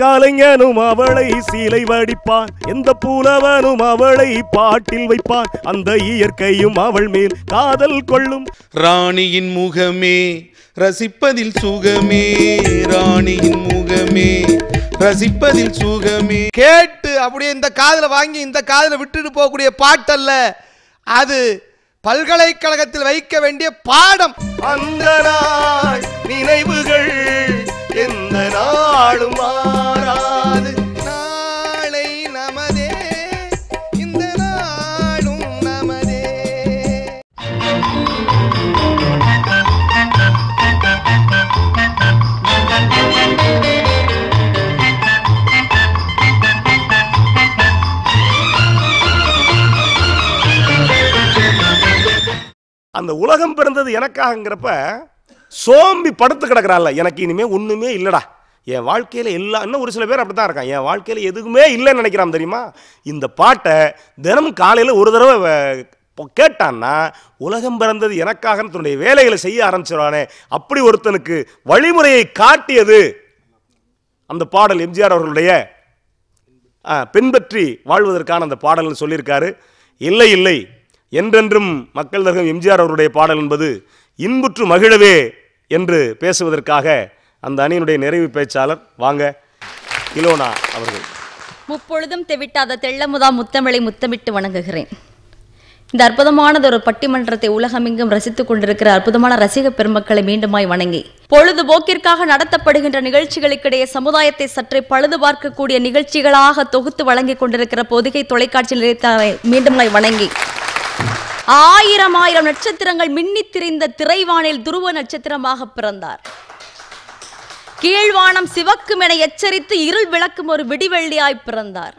கலைஞனும் அவளை சீலை வடிப்பான், எந்த புலவனும் அவளை பாட்டில் வைப்பான், அந்த இயற்கையும் அவள் மேல் காதல் கொள்ளும். ராணியின் முகமே ரசிப்பதில் சுகமே, ராணியின் முகமே ரசிப்பதில் சுகமே. கேட்டு அப்படியே இந்த காதுல வாங்கி இந்த காதுல விட்டுட்டு போகக்கூடிய பாட்டல்ல, அது பல்கலைக்கழகத்தில் வைக்க வேண்டிய பாடம். அந்த நாள் நினைவுகள் எந்த நாளும் மாறாது. நாளை நமதே, இந்த நாளும் நமதே. அந்த உலகம் பிறந்தது எனக்காகங்கிறப்ப சோம்பி படுத்து கிடக்கிறான்ல, எனக்கு இனிமே ஒண்ணுமே இல்லடா, என் வாழ்க்கையில எல்லாம், இன்னும் ஒரு சில பேர் அப்படித்தான் இருக்கான், என் வாழ்க்கையில எதுவுமே இல்லைன்னு நினைக்கிறான் தெரியுமா. இந்த பாட்டை தினமும் காலையில ஒரு தடவை கேட்டான்னா உலகம் பிறந்தது எனக்காகன்னு தன்னுடைய வேலைகளை செய்ய ஆரம்பிச்சிருவானே, அப்படி ஒருத்தனுக்கு வழிமுறையை காட்டியது அந்த பாடல். எம்ஜிஆர் அவர்களுடைய பின்பற்றி வாழ்வதற்கான அந்த பாடல்னு சொல்லியிருக்காரு. இல்லை இல்லை என்றென்றும் மக்கள் தர்க்கம் எம்ஜிஆர் அவருடைய பாடல் என்பது இன்புற்று மகிழவே என்று பேசுவதற்காக அந்த அணியினுடைய நிறைவு பேச்சாளர் வாங்க இலோனா அவர்கள். முப்பொழுதும் தெவிட்டாத தெள்ளமுதா முத்தமிழை முத்தமிட்டு வணங்குகிறேன். இந்த அற்புதமானது ஒரு பட்டிமன்றத்தை உலகமெங்கும் ரசித்துக் கொண்டிருக்கிற அற்புதமான ரசிக பெருமக்களை மீண்டுமாய் வணங்கி, பொழுதுபோக்கிற்காக நடத்தப்படுகின்ற நிகழ்ச்சிகளுக்கிடையே சமுதாயத்தை சற்றே பழுது பார்க்கக்கூடிய நிகழ்ச்சிகளாக தொகுத்து வழங்கிக் கொண்டிருக்கிற பொதிகை தொலைக்காட்சி நிலையத்தை மீண்டுமாய் வணங்கி, ஆயிரம் ஆயிரம் நட்சத்திரங்கள் மின்னித் திரிந்த திரைவானில் துருவ நட்சத்திரமாக பிறந்தார். கீழ்வானம் சிவக்கும் என எச்சரித்து இருள் விளக்கும் ஒரு விடிவெள்ளியாய் பிறந்தார்.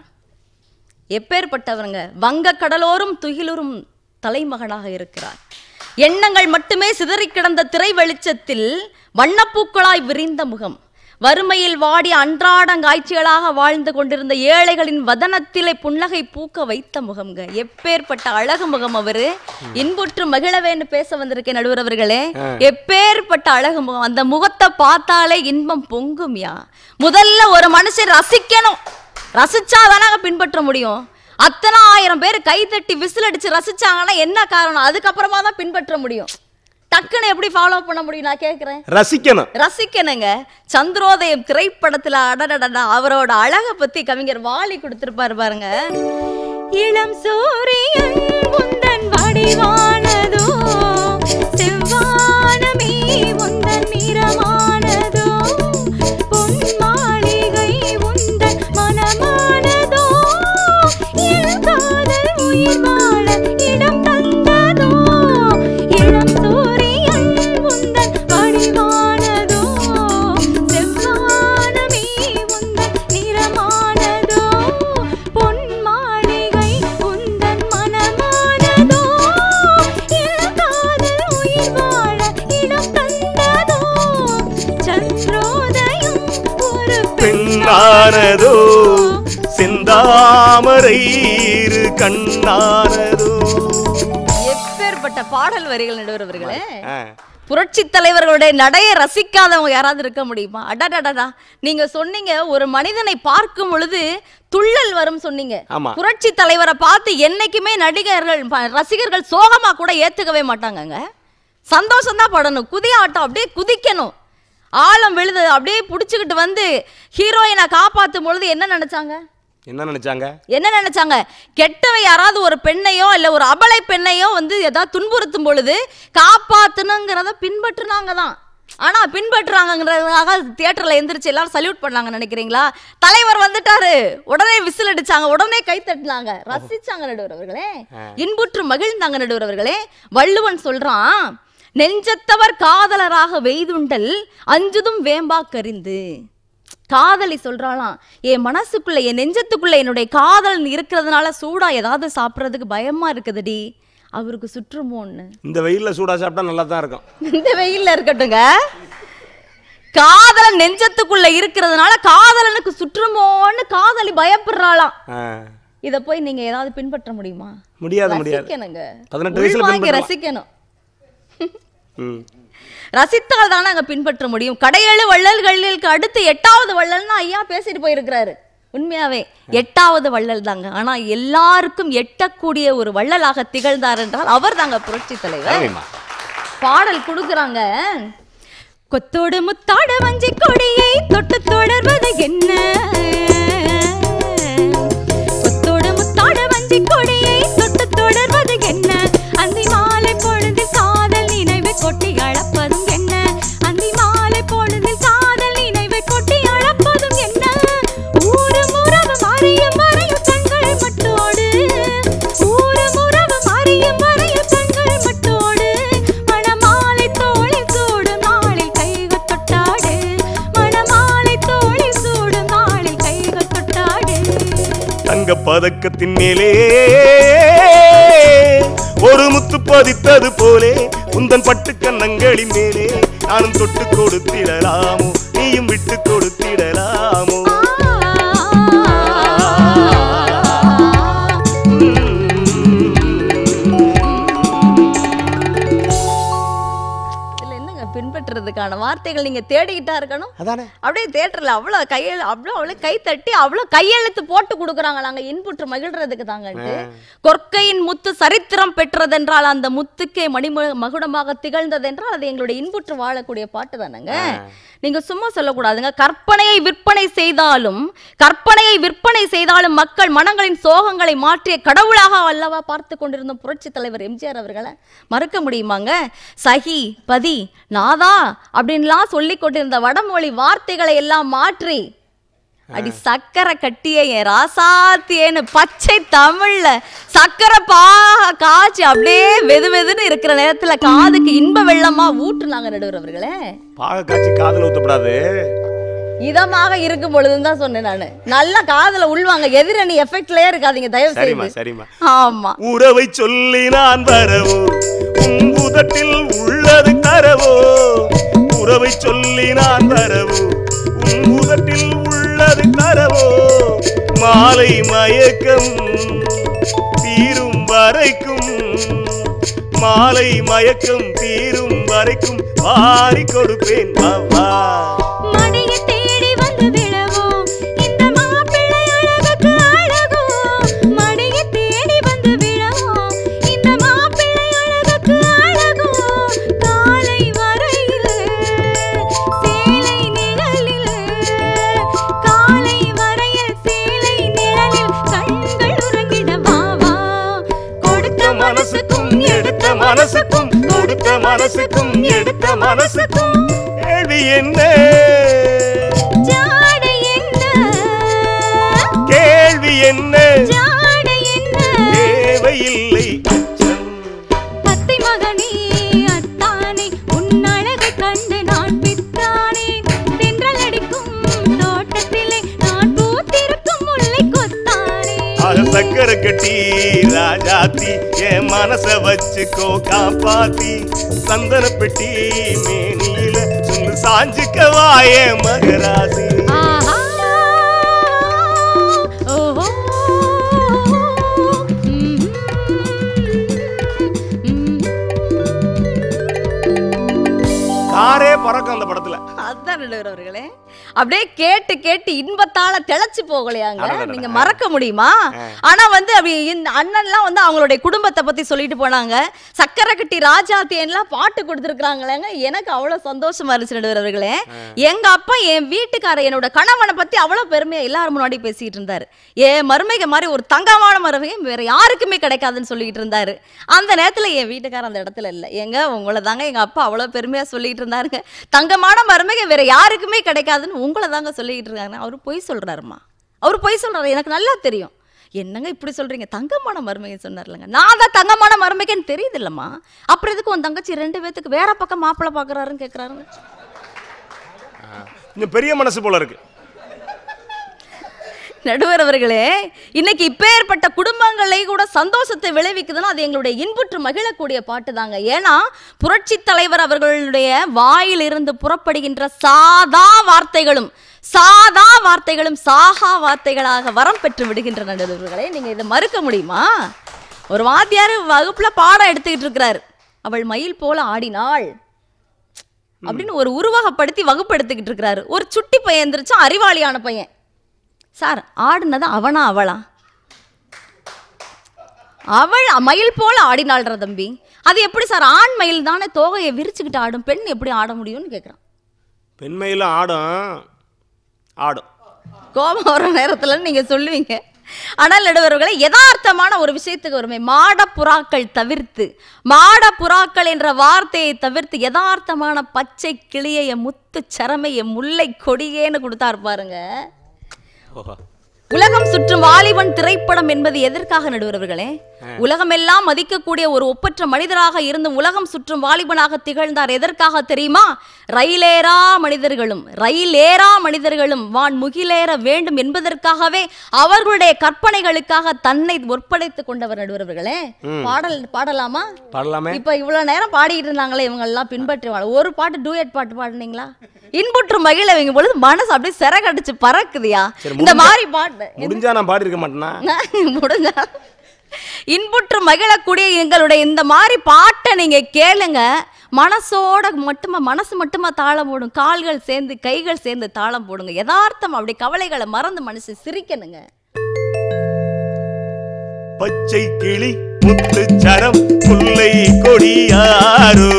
எப்பேற்பட்டவருங்க, வங்க கடலோரும் துகிலுறும் தலைமகனாக இருக்கிறார். எண்ணங்கள் மட்டுமே சிதறி கிடந்த திரை வெளிச்சத்தில் வண்ணப்பூக்களாய் விரிந்த முகம், வறுமையில் வாடிய அன்றாடங்காய்ச்சிகளாக வாழ்ந்து கொண்டிருந்த ஏழைகளின் வதனத்திலே புன்னகை பூக்க வைத்த முகம்ங்க. எப்பேற்பட்ட அழகு முகம் அவரு. இன்புற்று மகிழவேன்னு பேச வந்திருக்கேன் நடுவர் அவர்களே. எப்பேற்பட்ட அழகு முகம், அந்த முகத்தை பார்த்தாலே இன்பம் பொங்கும்யா. முதல்ல ஒரு மனுஷன் ரசிக்கணும், ரசிச்சாதானே பின்பற்ற முடியும். அத்தனை ஆயிரம் பேர் கைதட்டி விசில் அடிச்சு ரசிச்சாங்கன்னா என்ன காரணம்? அதுக்கப்புறமா தான் பின்பற்ற முடியும். டக்குன்னு எப்படி ஃபாலோ பண்ண முடியும்? நான் கேட்கிறேன். ரசிக்கணுங்க. சந்திரோதயம் திரைப்படத்துல அடடடா அவரோட அழகை பத்தி கவிஞர் வாலி கொடுத்திருப்பாரு பாருங்க. இளம் சூரியன் உந்தன் வடிவானதோ, செவ்வானமே உந்தன் நிறமானதோ, பொன் மாளிகை உந்தன் மனமானதோ, என் காதல் உயிர் வாழ இடம் தந்ததோ, இளம் சூரியன் உந்தன் வடிவானதோ, செவ்வானமே உந்தன் நிறமானதோ, பொன் மாளிகை உந்தன் மனமானதோ, என் காதல் உயிர் வாழ இடம் தந்ததோ, சந்திரோதயம் ஒரு பெண்ணானதோ, செந்தாமரை இரு கண்ணானதோ. எப்பேற்பட்ட பாடல் வரிகள் நடுவர் அவர்களே. புரட்சி தலைவர்களுடைய நடையை ரசிக்காதவங்க யாராவது இருக்க முடியுமா? அடடடா, நீங்க சொன்னீங்க ஒரு மனிதனை பார்க்கும் பொழுது துள்ளல் வரும் சொன்னீங்க. புரட்சி தலைவரை பார்த்து என்னைக்குமே நடிகர்கள் ரசிகர்கள் சோகமா கூட ஏத்துக்கவே மாட்டாங்கங்க. சந்தோஷம் தான் படணும், குதியாட்டம் அப்படியே குதிக்கணும். ஆழம் விழுது அப்படியே புடிச்சுக்கிட்டு வந்து ஹீரோயினை காப்பாற்றும் பொழுது என்ன நினைச்சாங்க? கெட்டவன் யாராவது ஒரு பெண்ணையோ இல்ல ஒரு அபலை பெண்ணையோ வந்து ஏதாவது துன்புறுத்தும் பொழுது காப்பாத்தணுங்கிறத பின்பற்றுனாங்க தான். ஆனா பின்பற்றுறாங்கிறதுக்காக தியேட்டர்ல எந்திரிச்சு எல்லாரும் சல்யூட் பண்ணாங்க நினைக்கிறீங்களா? தலைவர் வந்துட்டாரு, உடனே விசில் அடிச்சாங்க, உடனே கை தட்டினாங்க, ரசிச்சாங்க நடுவர் அவர்களே, இன்புற்று மகிழ்ந்தாங்க நடுவர் அவர்களே. வள்ளுவன் சொல்றான், நெஞ்சத்தவர் காதலராக வெய்துண்டல் அஞ்சுதும் வேம்பா கரிந்து. காதலி சொல்றாளாம், என் மனசுக்குள்ள என் நெஞ்சத்துக்குள்ள என்னுடைய காதல் இருக்கிறதுனால சூடா ஏதாவது சாப்பிட்றதுக்கு பயமா இருக்குதுடி, அவருக்கு சுற்றுமோன்னு. இந்த வெயில்ல சூடா சாப்பிட்டா நல்லா தான் இருக்கும். இந்த வெயில்ல இருக்கட்டுங்க, காதலன் நெஞ்சத்துக்குள்ள இருக்கிறதுனால காதலனுக்கு சுற்றுமோன்னு காதலி பயப்படுறாளாம். இத போய் நீங்க ஏதாவது பின்பற்ற முடியுமா? முடியாது. 18 வயசுல ரசிக்கணும். ரசித்தால் தானே அங்க பின்பற்ற முடியும். கடையேழு வள்ளல்களுக்கு அடுத்து 8வது வள்ளல்னா ஐயா பேசிட்டு போயிருக்கிறாரு. உண்மையாவே 8வது வள்ளல் தாங்க. ஆனா எல்லாருக்கும் எட்டக்கூடிய ஒரு வள்ளலாக திகழ்ந்தார் என்றால் அவர் தாங்க புரட்சி தலைவர். பாடல் கொடுக்குறாங்க. கொத்தோடு முத்தாடு வஞ்சி கொடியை தொட்டு தொடர்வது என்ன, கொத்தோடு முத்தாடு வஞ்சி கொடியை தொட்டு தொடர்வது என்ன, அந்தி மாலை பொழுதில் காதல் நினைவை கொட்டி அழப்பதும் என்ன, அந்தி மாலை பொழுதில் காதல் நினைவை கொட்டி அழப்பதும் என்ன, ஊரும் உறவும் அறியும் வரையும் கண்கள் மட்டோடு, ஊரும் உறவும் அறியும் வரையும் கண்கள் மட்டோடு, மணமாலை தோளில் சூடும் நாளில் கைகள் தொட்டாடு, மணமாலை தோளில் சூடும் நாளில் கைகள் தொட்டாடு. தங்க பதக்கத்தின் மேலே ஒரு முத்து பதித்தது போலே உந்தன் பட்டு கன்னங்களின் மேலே நானும் தொட்டு கொடுத்திடலாமோ, நீயும் விட்டு கொடுத்திடலாமோ. பின்பற்றுறதுக்கான வார்த்தைகள் நீங்க தேடிக்கிட்டா இருக்கணும். அதானே அப்படியே தேட்டர்ல அவ்வளவு கையெழு அவ்வளவு கை தட்டி அவ்வளவு கையெழுத்து போட்டு கொடுக்குறாங்க. நாங்க இன்புற்று மகிழ்றதுக்கு தாங்கன்ட்டு. கொற்கையின் முத்து சரித்திரம் பெற்றதென்றால் அந்த முத்துக்கே மகுடமாக திகழ்ந்ததென்றால் அது எங்களுடைய இன்புற்று வாழக்கூடிய பாட்டு தானங்க. நீங்க சும்மா சொல்லக்கூடாதுங்க. கற்பனையை விற்பனை செய்தாலும் மக்கள் மனங்களின் சோகங்களை மாற்றிய கடவுளாக அல்லவா பார்த்து கொண்டிருந்த புரட்சி தலைவர் எம்ஜிஆர் அவர்களை மறக்க முடியுமாங்க? சகி பதி நாதா அப்படின்லாம் சொல்லி கொண்டிருந்த வடமொழி வார்த்தைகளை எல்லாம் மாற்றி அடி சக்கரை கட்டிய என் ராசாத்தியேன்னு பச்சை தமிழ்ல சக்கரை காய்ச்சி அப்படியே வெது வெதுன்னு இருக்கிற நேரத்துல காதுக்கு இன்ப வெள்ளமா ஊற்றுனாங்க நடுவர் அவர்களே. பாக காய்ச்சி காதுல ஊத்தப்படாது, இதமாக இருக்கும் பொழுதுன்னு தான் சொன்னேன் நானு. நல்லா காதுல உள்வாங்க, எதிரணி எஃபெக்ட்லயே இருக்காதீங்க தயவு செய்து. சரிமா. ஆமா. உறவை சொல்லி நான் வரவோ உங்குதட்டில் உள்ளது தரவோ, உறவை சொல்லி நான் வரவோ உங்குதட்டில் உள்ளது தரவோ, மாலை மயக்கம் தீரும் வரைக்கும், மாலை மயக்கம் தீரும் வரைக்கும் வாரி கொடுப்பேன் பாவா. மடியை தேடி வந்து விழவோ இந்த மாப்பிள்ளை அழகுக்கு அழகோ, மடியை தேடி வந்து விழவோ இந்த மாப்பிள்ளை அழகுக்கு அழகோ, காலை வரையில் சேலை நிழலில், காலை வரையில் சேலை நிழலில் கண்கள் உறங்கிட வாவா. கொடுத்த மனசுக்கும் எடுத்த மனசுக்கும், கொடுத்த மனசுக்கும் எடுத்த மனசுக்கும் கேள்வி என்ன, ஜாடை என்ன, கேள்வி என்ன, ஜாடை என்ன, தேவையில்லை அச்சம். அத்தை மகனே அத்தானே உன் அழகை கண்டு நான் பித்தானே, தென்றல் அடிக்கும் தோட்டத்திலே நான் பூத்திருக்கும் முல்லை கொத்தானே. ஆக சக்கரை கட்டி ராஜாத்தி என் மனச வச்சுக்கோ காப்பாத்தி, சந்தன பெட்டி மேனியில சொல்லு சாஞ்சுக்கவா என் மகராசி. ஆஹா ஓஹோ காரே பறக்கும் அந்த படத்துல. அதான் நடுவர் அவர்களே. அப்படியே கேட்டு கேட்டு இன்பத்தால திளைச்சு போகலையாங்க, நீங்க மறக்க முடியுமா? ஆனா வந்து அப்படி இந்த அண்ணன்லாம் வந்து அவங்களுடைய குடும்பத்தை பத்தி சொல்லிட்டு போனாங்க. சக்கரை கட்டி ராஜாத்தியன்லாம் பாட்டு கொடுத்துருக்காங்களேங்க. எனக்கு அவ்வளவு சந்தோஷமா இருந்துச்சு நடுவர் அவர்களே. எங்க அப்பா என் வீட்டுக்கார என்னோட கணவனை பத்தி அவ்வளவு பெருமையா எல்லாரும் முன்னாடி பேசிட்டு இருந்தாரு. என் மருமைக மாதிரி ஒரு தங்கமான மருமையை வேற யாருக்குமே கிடைக்காதுன்னு சொல்லிட்டு இருந்தாரு. அந்த நேரத்துல என் வீட்டுக்கார அந்த இடத்துல இல்லை. எங்க உங்களை தாங்க எங்க அப்பா அவ்வளவு பெருமையா சொல்லிட்டு இருந்தாருங்க. தங்கமான மருமைக வேற யாருக்குமே கிடைக்காதுன்னு உங்களை தாங்க சொல்லிக்கிட்டு இருக்காங்க. அவரு பொய் சொல்றாருமா, அவரு பொய் சொல்றாரு, எனக்கு நல்லா தெரியும். என்னங்க இப்படி சொல்றீங்க? தங்கமான மருமகை சொன்னார்லங்க. நான் தான் தங்கமான மருமகைன்னு தெரியுது இல்லம்மா. அப்புறம் எதுக்கு உன் தங்கச்சி 2 பேத்துக்கு வேற பக்கம் மாப்பிள்ளை பாக்குறாருன்னு கேக்குறாருங்க. இன்னும் பெரிய மனசு போல இருக்கு நடுவர் அவர்களே. இன்னைக்கு இப்பேற்பட்ட குடும்பங்களை கூட சந்தோஷத்தை விளைவிக்குதுன்னா அது எங்களுடைய இன்புற்று மகிழக்கூடிய பாட்டு தாங்க. ஏன்னா புரட்சி தலைவர் அவர்களுடைய வாயிலிருந்து புறப்படுகின்ற சாதா வார்த்தைகளும் சாகா வார்த்தைகளாக வரம் பெற்று விடுகின்ற நடுவர்களே. நீங்க இதை மறுக்க முடியுமா? ஒரு வாத்தியார் வகுப்புல பாடம் எடுத்துக்கிட்டு இருக்கிறார். அவள் மயில் போல ஆடினாள் அப்படின்னு ஒரு உருவகப்படுத்தி வகுப்படுத்திக்கிட்டு இருக்கிறாரு. ஒரு சுட்டி பையன் எந்திரிச்சான், அறிவாளியான பையன். சார் ஆடுனது அவனா அவளா? அவள் மயில் போல ஆடினாள்ற தம்பி. அது எப்படி சார்? ஆண் மயில் தானே தோகையை விரிச்சுக்கிட்டு ஆடும், பெண் எப்படி ஆட முடியும்னு கேட்குறான். பெண் மயில் ஆடும். கோபம் வர நேரத்தில் நீங்க சொல்லுவீங்க. ஆனால் நடுவர்களை யதார்த்தமான ஒரு விஷயத்துக்கு வருமே, மாடப்புறாக்கள் தவிர்த்து, மாடப்புறாக்கள் என்ற வார்த்தையை தவிர்த்து யதார்த்தமான பச்சை கிளிய முத்து சரமைய முல்லை கொடியேன்னு கொடுத்தாரு பாருங்க. உலகம் சுற்றும் வாலிபன் திரைப்படம் என்பது எதற்காக நடுவர்களே? உலகமெல்லாம் மதிக்கக்கூடிய ஒரு ஒப்பற்ற மனிதராக இருந்தும் உலகம் சுற்றும் வாலிபனாக திகழ்ந்தார். எதற்காக தெரியுமா? ரயிலேறா மனிதர்களும் வான் முகிலேற வேண்டும் என்பதற்காகவே அவர்களுடைய கற்பனைகளுக்காக தன்னை ஒப்படைத்துக் கொண்டவர் நடுவர்களே. பாடலாமா? இப்ப இவ்வளவு நேரம் பாடிட்டு இருந்தாங்களே, இவங்க எல்லாம் பின்பற்றி ஒரு பாட்டு டூயட் பாட்டு பாடுனீங்களா? இன்புற்று மகிழ வைக்கும் பொழுது மனசு அப்படியே சிறகடிச்சு பறக்குதியா. இந்த மாதிரி பாட்டு முடிஞ்சா நான் பாடி இருக்க மாட்டேனா? முடிஞ்சா இன்புற்று மகிழக்கூடிய எங்களுடைய இந்த மாதிரி பாட்டை நீங்க கேளுங்க. மனசோட மனசு மட்டுமா தாளம் போடும், கால்கள் சேர்ந்து கைகள் சேர்ந்து தாளம் போடுங்க. யதார்த்தம் அப்படி கவலைகளை மறந்து மனசு சிரிக்கணுங்க. பச்சை கிளி முத்து சரம் முல்லை கொடியாரோ,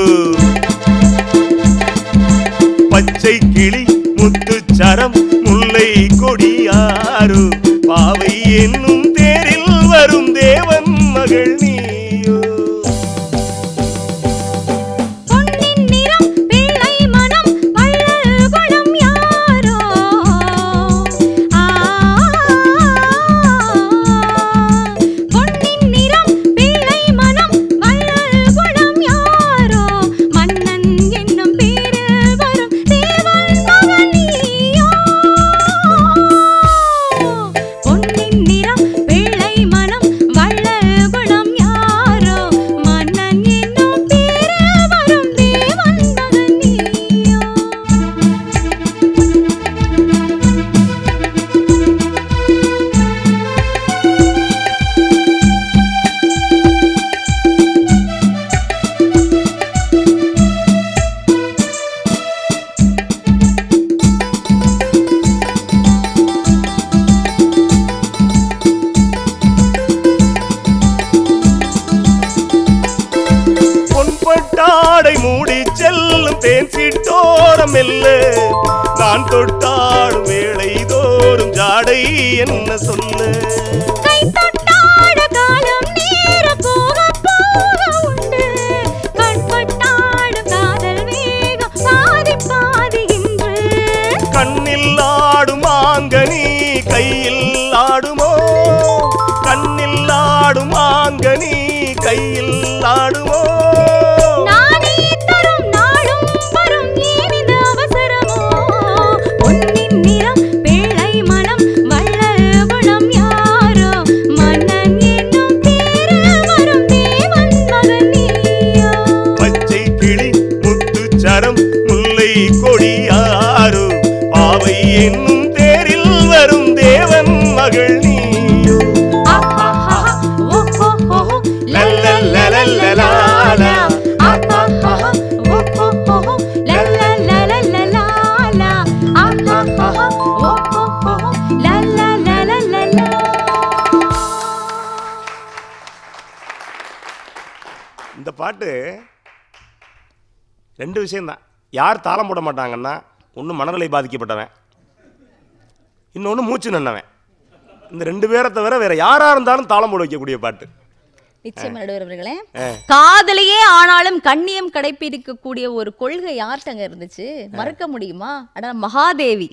பச்சை கிளி முத்து சரம் முல்லை கொடியாரோ, பாவை என்னும் தேரில் வரும் தேவன் மகள் நீயோ. பொன்னின் நிறம் பிள்ளை மனம் வள்ளல் குணம் யாரோ, பொன்னின் நிறம் பிள்ளை மனம் வள்ளல் குணம் யாரோ, மன்னன் என்னும் பேரில் வரும் தேவன் மகள் நீயோ. பொன்னின் நிறம் பிள்ளை மனம் வள்ளல் குணம் யாரோ, மன்னன் என்னும் பேரில் வரும் தேவன் மகள் நீயோ. பொன்பட்டாடை மூடி செல்லும் தேன் சிட்டோரம் மெல்ல, நான் தொட்டாடும் வேளை தோறும் ஜாடை என்ன சொல்ல. கை தொட்டாட காலம் நேர போக போக உண்டு, கண்பட்டாடும் காதல் வேகம் பாதி பாதி இன்று. கண்ணில் ஆடும் ஆங்கனி கையில் ஆடுமோ, கண்ணில் ஆடும் ஆங்கனி கையில் ஆடுமோ. நானே தரும் நாளும் வரும் ஏன் இந்த அவசரமோ, பொன்னின் நிறம் பிள்ளை மனம் வள்ளல் குணம் யாரோ, மன்னன் என்னும் பேரில் வரும் தேவன் மகள் நீயோ. பச்சை கிளி முத்து சரம் முல்லை கொடியாரோ, பாவை என்னும் தேரில் வரும் தேவன் மகள் நீயோ. லல்லல்லலல்லலாலா, இந்த பாட்டு ரெண்டு விஷயம்தான். யார் தாளம் போட மாட்டாங்கன்னா, ஒன்று மனநிலை பாதிக்கப்பட்டவன், இன்னொன்று மூச்சு நின்னவன். இந்த ரெண்டு பேரை தவிர வேற யாரா இருந்தாலும் தாளம் போட வைக்கக்கூடிய பாட்டு. நிச்சயம் நடுவர்களே, காதலியே ஆனாலும் கண்ணியம் கடைபிடிக்கக்கூடிய ஒரு கொள்கை யார்கிட்டங்க இருந்துச்சு? மறக்க முடியுமா? அட மகாதேவி.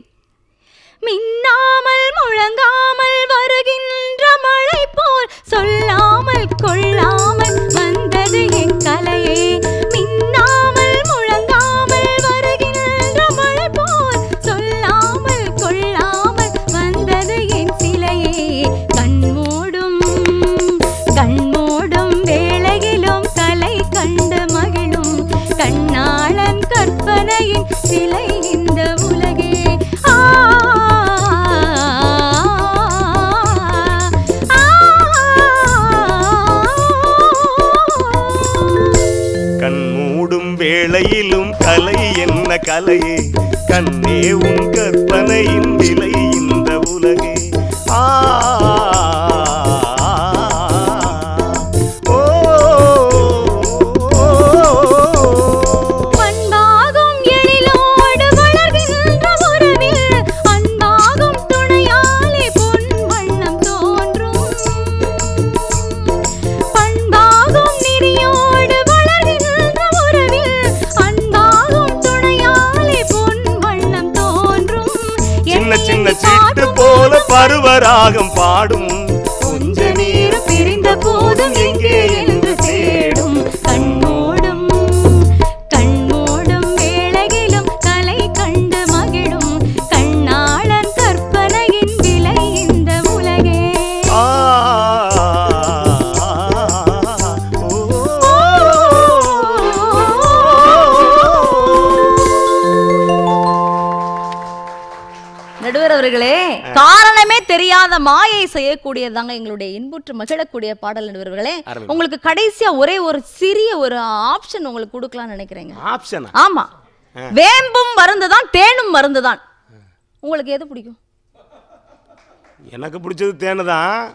மின்னாமல் முழங்காமல் வருகின்ற மழை போல் சொல்லாமல் கொள்ளாமல் வந்தது என் கலையே. மின்னாமல் முழங்காமல் வருகின்ற மழை போல் சொல்லாமல் கொள்ளாமல் வந்தது என் சிலையே. கண்மூடும் வேளையிலும் கலை கண்டு மகிழும் கண்ணாளன் கற்பனையின் சிலை இந்த உலகே. கண்மூடும் மூடும் வேளையிலும் கலை என்ன கலையே, கண்ணே உன் கற்பனையின் விலை இந்த உலகே. ஆ சின்ன சீட்டு போல பருவராகம் பாடும், கொஞ்ச நேரம் பிரிந்த போதும் எங்கே என்று தேடும். கண்மூடும் கண்மூடும் வேளையிலும் கலை கண்டு மகிழும், கண்ணாளன் கற்பனையின் விலை இந்த உலகே. நடுவர் அவர்களே, காரணமே தெரியாத மாயை செய்யக்கூடியதாங்க எங்களுடைய இன்புற்று மகிழக்கூடிய பாடல். நடுவர்களே, உங்களுக்கு கடைசியா ஒரே ஒரு சிறிய ஒரு ஆப்ஷன் உங்களுக்கு கொடுக்கலாம்னு நினைக்கிறேங்க. ஆப்ஷன்? ஆமா, வேம்பும் மருந்துதான் தேனும் மருந்துதான். உங்களுக்கு எது பிடிக்கும்? எனக்கு பிடிச்சது தேனு தான்.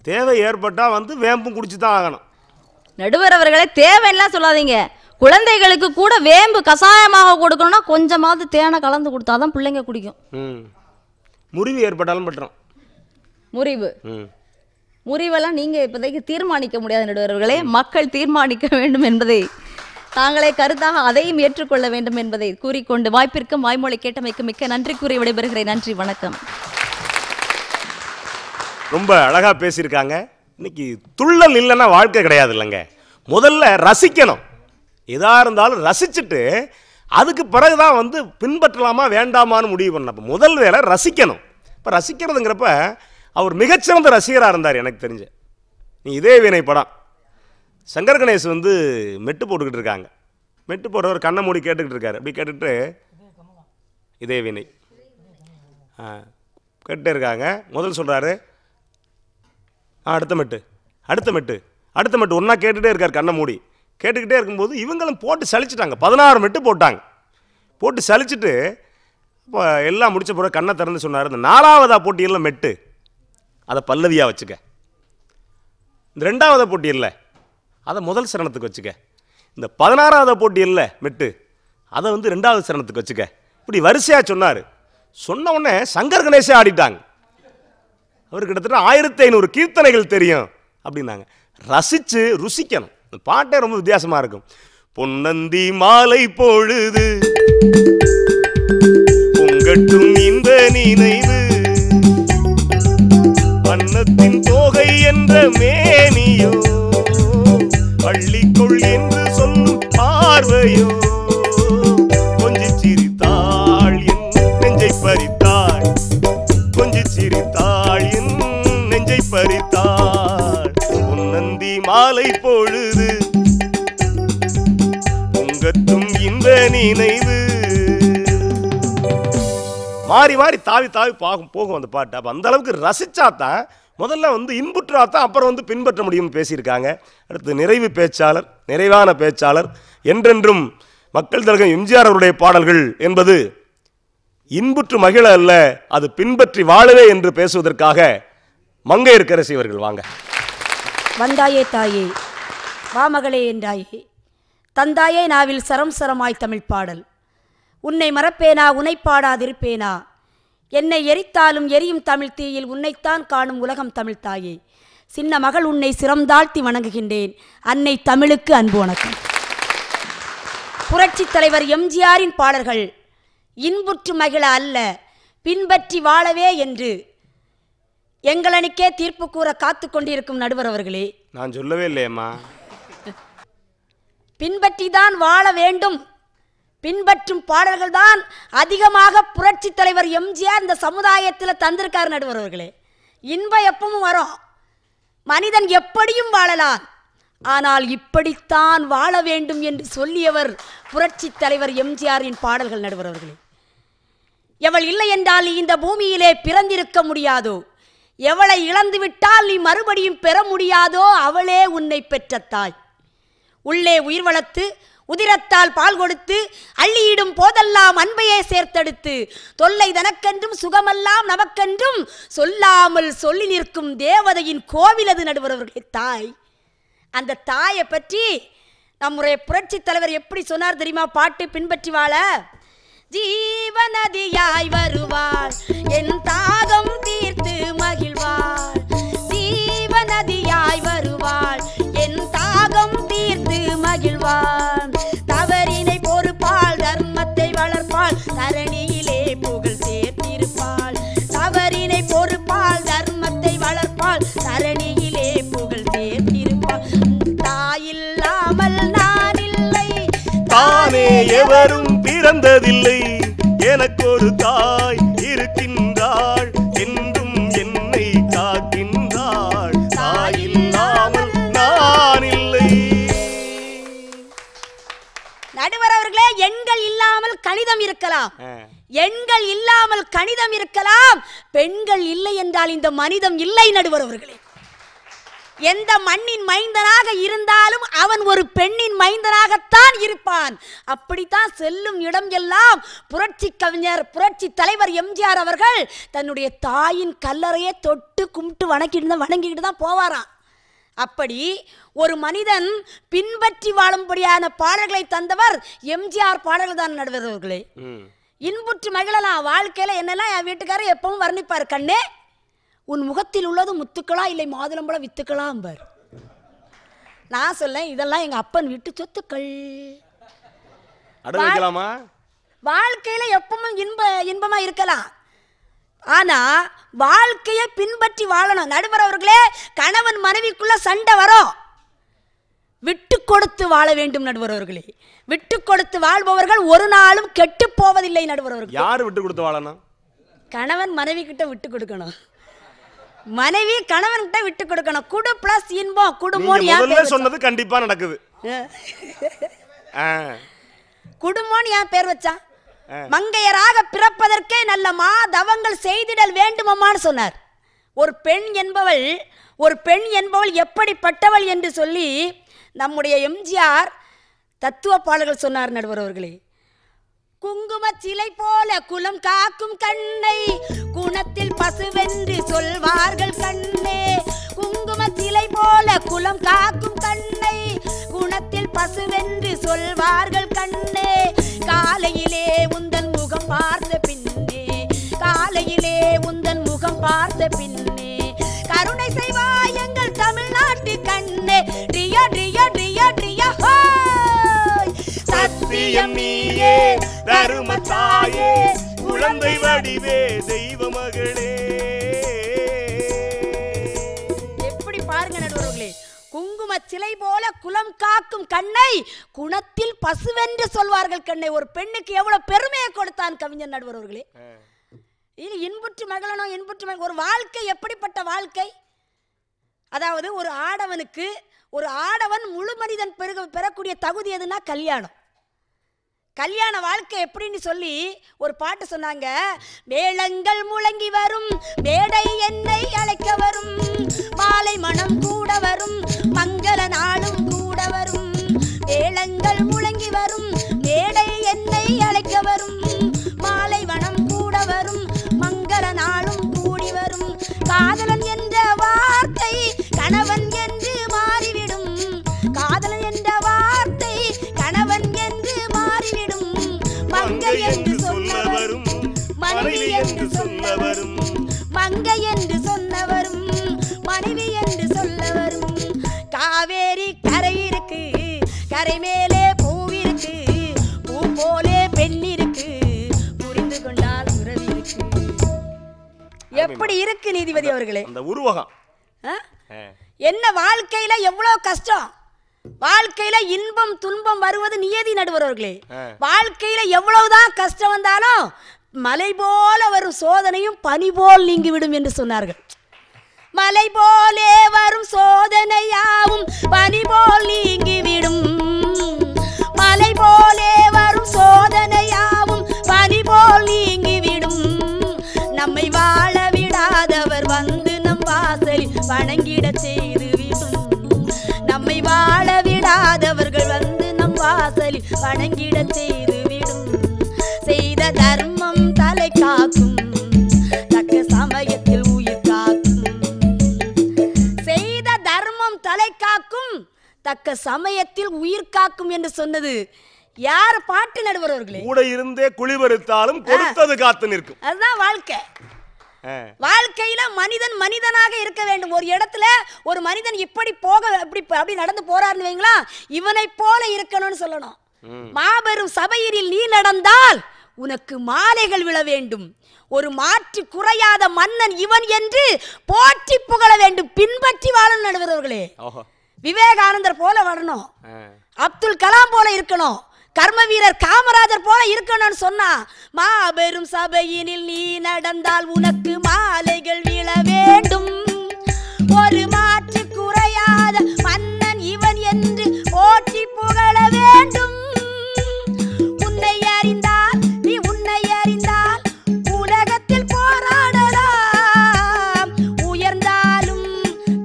தேவை ஏற்பட்டா வேம்பும் குடிச்சு தான் ஆகணும். நடுவர் அவர்களே, தேவையெல்லாம் சொல்லாதீங்க. குழந்தைகளுக்கு கூட வேம்பு கசாயமாக கொடுக்கணும்னா கொஞ்சமாவது தேனை கலந்து கொடுத்தாதான் பிள்ளைங்க குடிக்கும். முறிவு ஏற்பட்டாலும் பட்டுரும். முறிவெல்லாம் நீங்க இப்போதைக்கு தீர்மானிக்க முடியாது நடுவர்களே. மக்கள் தீர்மானிக்க வேண்டும் என்பதை தாங்களே கருத்தாக அதையும் ஏற்றுக்கொள்ள வேண்டும் என்பதை கூறிக்கொண்டு வாய்ப்பிற்கும் வாய்மொழி கேட்டமைக்கு மிக்க நன்றி கூறி விடைபெறுகிறேன். நன்றி, வணக்கம். ரொம்ப அழகா பேசியிருக்காங்க. இன்னைக்கு துள்ளல் இல்லைன்னா வாழ்க்கை கிடையாது இல்லைங்க. முதல்ல ரசிக்கணும். எதா இருந்தாலும் ரசிச்சுட்டு அதுக்கு பிறகுதான் பின்பற்றலாமா வேண்டாமான்னு முடிவு பண்ண. முதல் வேலை ரசிக்கணும். இப்போ ரசிக்கிறதுங்கிறப்ப அவர் மிகச்சிறந்த ரசிகராக இருந்தார் எனக்கு தெரிஞ்ச. நீ இதே வினை படம் சங்கர் கணேஷ் மெட்டு போட்டுக்கிட்டு இருக்காங்க. மெட்டு போடுறவர் கண்ணை மூடி கேட்டுக்கிட்டு இருக்காரு. அப்படி கேட்டுட்டு இதே வினை கேட்டுட்டே இருக்காங்க. முதல் சொல்கிறாரு அடுத்த மெட்டு அடுத்த மெட்டு அடுத்த மெட்டு ஒன்றா கேட்டுகிட்டே இருக்கார். கண்ணை மூடி கேட்டுக்கிட்டே இருக்கும்போது இவங்களும் போட்டு சலிச்சிட்டாங்க. 16 மெட்டு போட்டாங்க. போட்டு சலிச்சுட்டு இப்போ எல்லாம் முடிச்ச பிறகு கண்ணை திறந்து சொன்னார், இந்த 4ஆவதா போட்டியில் மெட்டு அதை பல்லவியாக வச்சுக்க, இந்த 2ஆவதா போட்டி இல்லை அதை முதல் சரணத்துக்கு வச்சுக்க, இந்த 16ஆவதா போட்டி இல்லை மெட்டு அதை 2ஆவது சரணத்துக்கு வச்சுக்க. இப்படி வரிசையாக சொன்னார். சொன்ன உடனே சங்கர் கணேஷே ஆடிட்டாங்க. அவர் கிட்டத்தட்ட 1500 கீர்த்தனைகள் தெரியும் அப்படின்னாங்க. ரசித்து ருசிக்கணும். பாட்டே ரொம்ப வித்தியாசமாக இருக்கும். பொன்னந்தி மாலை பொழுது பொங்கட்டும் இந்த நினைவு, வண்ணத்தின் தோகை என்ற மேனியோ, பள்ளிக்குள் என்று சொல்லும் பார்வையோ, கொஞ்சி சிரித்தாள் என் நெஞ்சை பறித்தாள், கொஞ்சி சிரித்தாள் என் நெஞ்சை பறித்தாள். பொன்னந்தி மாலை பொழுது பொங்கட்டும் இந்த நினைவு. மாறி மாறி தாவி தாவி போகும் அந்த பாட்டு. அப்போ அந்த அளவுக்கு ரசிச்சாதான் முதல்ல இன்புற்றாதான் அப்புறம் பின்பற்ற முடியும்னு பேசியிருக்காங்க. அடுத்து நிறைவு பேச்சாளர், நிறைவான பேச்சாளர், என்றென்றும் மக்கள் திலகம் எம்ஜிஆர் அவருடைய பாடல்கள் என்பது இன்புற்று மகிழ அல்ல, அது பின்பற்றி வாழவே என்று பேசுவதற்காக மங்கையர்க்கரசி அவர்கள் வாங்க. வந்தாயே தாயே வாமகளே என்றாயே, தந்தாயே நாவில் சரம் சரமாய் தமிழ் பாடல். உன்னை மறப்பேனா உன்னை பாடாதிருப்பேனா, என்னை எரித்தாலும் எரியும் தமிழ் தீயில் உன்னைத்தான் காணும் உலகம் தமிழ் தாயே. சின்ன மகள் உன்னை சிரம்தாழ்த்தி வணங்குகின்றேன். அன்னை தமிழுக்கு அன்பு வணக்கம். புரட்சித் தலைவர் எம்ஜிஆரின் பாடல்கள் இன்புற்று மகிழ அல்ல, பின்பற்றி வாழவே என்று எங்களனுக்கே தீர்ப்பு கூற காத்து கொண்டிருக்கும் நடுவர் அவர்களே, நான் சொல்லவே இல்லையம்மா. பின்பற்றிதான் வாழ வேண்டும். பின்பற்றும் பாடல்கள் தான் அதிகமாக புரட்சி தலைவர் எம்ஜிஆர் இந்த சமுதாயத்தில் தந்திருக்கார் நடுவர் அவர்களே. இன்பம் எப்பவும் வரும், மனிதன் எப்படியும் வாழலாம், ஆனால் இப்படித்தான் வாழ வேண்டும் என்று சொல்லியவர் புரட்சி தலைவர் எம்ஜிஆரின் பாடல்கள் நடுவர் அவர்களே. எவள் இல்லை என்றால் நீ இந்த பூமியிலே பிறந்திருக்க முடியாதோ, எவளை இழந்துவிட்டால் நீ மறுபடியும் பெற முடியாதோ, அவளே உன்னை பெற்ற தாய். உள்ளே உயிர் வளர்த்து உதிரத்தால் பால் கொடுத்து அள்ளியிடும் போதெல்லாம் அன்பையே சேர்த்தெடுத்து தொல்லை தனக்கென்றும் சுகமெல்லாம் நமக்கென்றும் சொல்லாமல் சொல்லி நிற்கும் தேவதையின் கோவிலது நடுவரவர்களே தாய். அந்த தாயை பற்றி நம்முடைய புரட்சி தலைவர் எப்படி சொன்னார் தெரியுமா? பாட்டு பின்பற்றி வாழ. ஜீவநதியாய் வருவாள் என் தாகம் தீர்த்து மகிழ்வாள், ஜீவநதியாய் வருவாள் என் தாகம் தீர்த்து மகிழ்வாள், தவறினை பொறுப்பாள் தர்மத்தை வளர்ப்பாள் தரணியிலே புகழ் சேர்த்திருப்பாள், தவறினை பொறுப்பாள் தர்மத்தை வளர்ப்பாள் தரணியிலே புகழ் சேர்த்திருப்பாள். தாயில்லாமல் நான் இல்லை, தானே எவரும் பிறந்ததில்லை, எனக்கு ஒரு தாய் இருக்கின்றாள் என்றும் என்னை காக்கின்றாள், தாயில்லாமல் நான் இல்லை. நடுவர் அவர்களே, எண்கள் இல்லாமல் கணிதம் இருக்கலாம், எண்கள் இல்லாமல் கணிதம் இருக்கலாம், பெண்கள் இல்லை என்றால் இந்த மனிதம் இல்லை. நடுவர் அவர்களே, எந்த மண்ணின் மைந்தனாக இருந்தாலும் அவன் ஒரு பெண்ணின் மைந்தனாகத்தான் இருப்பான். அப்படித்தான் செல்லும் இடம் எல்லாம் புரட்சி கவிஞர் புரட்சி தலைவர் எம்ஜிஆர் அவர்கள் தன்னுடைய தாயின் கல்லறையை தொட்டு கும்பிட்டு வணங்கிட்டு தான் போவாராம். அப்படி ஒரு மனிதன் பின்பற்றி வாழும்படியான பாடல்களை தந்தவர் எம்ஜிஆர் பாடல்கள் தான். நடுவர்களே, இன்புற்று மகிழலாம். வாழ்க்கையில என்னெல்லாம் என் வீட்டுக்காரர் எப்பவும் வர்ணிப்பார். கண்ணே, உன் முகத்தில் உள்ளது முத்துக்களா இல்லை மாதுளம்பழம் வித்துக்களா அம்பர். நான் சொல்லேன், இதெல்லாம் எங்க அப்பன் வீட்டு சொத்துக்கள். வாழ்க்கையில எப்பவும் இன்பமா இருக்கலாம், ஆனா வாழ்க்கையை பின்பற்றி வாழணும். நடுவர் அவர்களே, கணவன் மனைவிக்குள்ள சண்டை வரும், விட்டு கொடுத்து வாழ வேண்டும். நடுவர் அவர்களே, விட்டு கொடுத்து வாழ்பவர்கள் ஒரு நாளும் கெட்டு போவதில்லை. நடுவர் அவர்கள், யாரு விட்டு கொடுத்து வாழணும்? கணவன் மனைவி கிட்ட விட்டு கொடுக்கணும், மனைவி கணவன் கிட்ட விட்டு கொடுக்கணும். குடு பிளஸ் இன்பம் குடும்பம் சொன்னது கண்டிப்பா நடக்குது. குடும்பம் ஏன் பேர் வச்சான்? மங்கையராக பிறப்பதற்கே நல்ல மாதவங்கள் செய்திடல் வேண்டுமம்மான்னு சொன்னார். ஒரு பெண் என்பவள் எப்படிப்பட்டவள் என்று சொல்லி நம்முடைய எம்ஜிஆர் தத்துவ பாடல்கள் சொன்னார். நடுவர் அவர்களே, குங்கும சிலை போல குலம் காக்கும் கண்ணை குணத்தில் பசுவென்று சொல்வார்கள் கண்ணே, குங்கும சிலை போல குலம் காக்கும் கண்ணை குணத்தில் பசுவென்று சொல்வார்கள் கண்ணே, காலையிலே உந்தன் முகம் பார்த்த பின்னே, காலையிலே உந்தன் முகம் பார்த்த பின்னே கருணை செய்வாய் எங்கள் தமிழ்நாட்டு கண்ணே, ரியா ரியா ரியா ரியா சத்தியம் நீயே தரும தாயே குழந்தை வடிவே தெய்வ மகளே. எப்படி பாருங்க நடுவர்களே, குங்கும சிலை போல குலம் காக்கும் கண்ணை குணத்தில் பசுவென்று சொல்வார்கள் கண்ணை. ஒரு பெண்ணுக்கு எவ்வளவு பெருமையை கொடுத்தான் கவிஞர். நடுவர்களே, இது இன்புற்று மகளனும் இன்புற்று மகள். ஒரு வாழ்க்கை எப்படிப்பட்ட வாழ்க்கை? அதாவது ஒரு ஆடவன் முழு மனிதன் பெறக்கூடிய தகுதி எதுனா கல்யாணம். கல்யாண வாழ்க்கை எப்படின்னு சொல்லி ஒரு பாட்டு சொன்னாங்க. மேளங்கள் முழங்கி வரும் மேடை என்னை அழைக்க வரும், மாலை மனம் கூட வரும் மங்கள நாளும் கூட வரும், மேளங்கள் முழங்கி வரும் மேடை என்னை அழைக்க வரும், மாலை மனம் கூட வரும் மங்கள நாளும் கூடி வரும், காதலன் என்ற வார்த்தை கணவன் என்று மாறிவிடும், காதலன் என்ற வார்த்தை கணவன் என்று மாறிவிடும், மங்கை என்று சொன்னவரும் மனைவி என்று சொன்னவரும், மங்கை என்று சொன்னவரும் மனைவி என்று சொல்லவரும், காவேரி கரை இருக்கு கரை மேலே பூவிருக்கு, பூ போலே பெண் இருக்கு, புரிந்து கொண்டால் உறவு இருக்கு. எப்படி இருக்கு நீதிபதி அவர்களே அந்த உருவகம்? என்ன வாழ்க்கையில எவ்வளவு கஷ்டம், வாழ்க்கையில இன்பம் துன்பம் வருவது நியதி. நடுவர்களே, வாழ்க்கையில எவ்வளவுதான் கஷ்டம் வந்தாலும் மலை போல வரும் சோதனையும் பனி போல் நீங்கிவிடும் என்று சொன்னார்கள். மலை போலே வரும் சோதனையாவும் பனி போல் நீங்கிவிடும், மலை போலே வரும் சோதனையாவும் பனி போல் நீங்கிவிடும், நம்மை வாழ விடாதவர் வந்து நம் வாசலில் வணங்கிட செய்து விடும், நம்மை வாழ விடாதவர்கள் வந்து நம் வாசல் வாசலில் வணங்கிட செய்துவிடும். செய்த தர்மம் தலை காக்கும், தக்க சமயத்தில் உயிர் காக்கும். செய்த தர்மம் தலை காக்கும், தக்க சமயத்தில் உயிர் காக்கும் என்று சொன்னது யார்? பாட்டு நடுவர்களே. கூட இருந்தே குளிபறித்தாலும் கொடுத்தது காத்து நிற்கும். அதுதான் வாழ்க்கை. வாழ்க்கையில மனிதன் மனிதனாக இருக்க வேண்டும். ஒரு இடத்துல ஒரு மனிதன் இப்படி அப்படி நடந்து போறாருன்னு வைங்களா, இவனை போல இருக்கணும்னு சொல்லணும். மாபெரும் சபையில் நீ நடந்தால் உனக்கு மாலைகள் விழ வேண்டும். ஒரு மாற்று குறையாத மன்னன் இவன் என்று போற்றி புகழ வேண்டும். பின்பற்றி வாழும் நடுவர்களே. விவேகானந்தர் போல வரணும், அப்துல் கலாம் போல இருக்கணும், கர்ம வீரர் காமராஜர் போல இருக்கணும்னு சொன்னா, மாபெரும் சபையினில் நீ நடந்தால் உனக்கு மாலைகள் விழ வேண்டும். ஒரு மாற்று குறையாத மன்னன் இவன் என்று போற்றி புகழ வேண்டும். உன்னை அறிந்தால் நீ உன்னை அறிந்தால் உலகத்தில் போராடலாம். உயர்ந்தாலும்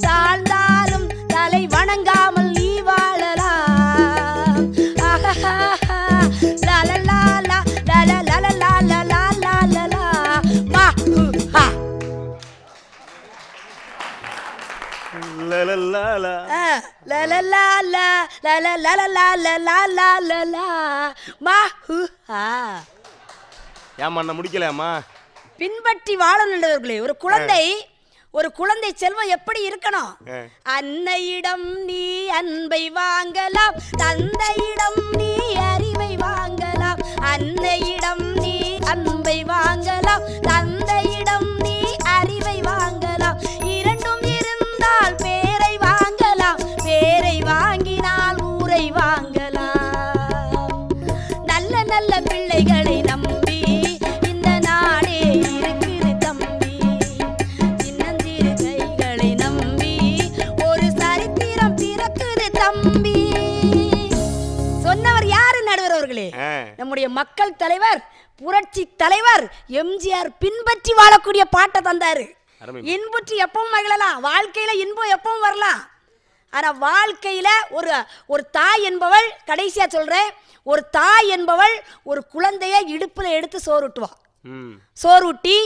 தாழ்ந்தாலும் தலை வணங்காமல் நீ வாழலாம். ஏமா முடிக்கலாமா? பின்பற்றி வாழணுன்றவர்களே. ஒரு குழந்தை செல்வம் எப்படி இருக்கணும்? அன்னையிடம் நீ அன்பை வாங்கலாம், தந்தையிடம் நீ அறிவை வாங்கலாம். அன்னையிடம் நீ அன்பை வாங்கலாம், தந்தையிடம் நீ அறிவை வாங்கலாம். இரண்டும் இருந்தால் பேரை வாங்கலாம், பேரை வாங்கினால் ஊரை வாங்கலாம். நல்ல நல்ல பிள்ளைகளை நம்பி இந்த நாடே இருக்குது தம்பி. சின்னஞ்சிறு கைகளை நம்பி ஒரு சரித்திரம் பிறக்குது தம்பி. சொன்னவர் யாரு நடுவர்களே? நம்முடைய மக்கள் தலைவர், புரட்சி தலைவர் எம்ஜிஆர் பின்பற்றி வாழக்கூடிய பாட்டை தந்தாரு. இன்புற்றி எப்பவும் மகிழலாம், வாழ்க்கையில இன்பம் எப்பவும் வரலாம். ஆனா வாழ்க்கையில ஒரு தாய் என்பவள், கடைசியா சொல்றேன், ஒரு தாய் என்பவள் ஒரு குழந்தைய இடுப்புல எடுத்து சோறுட்டுவா. சோறுட்டி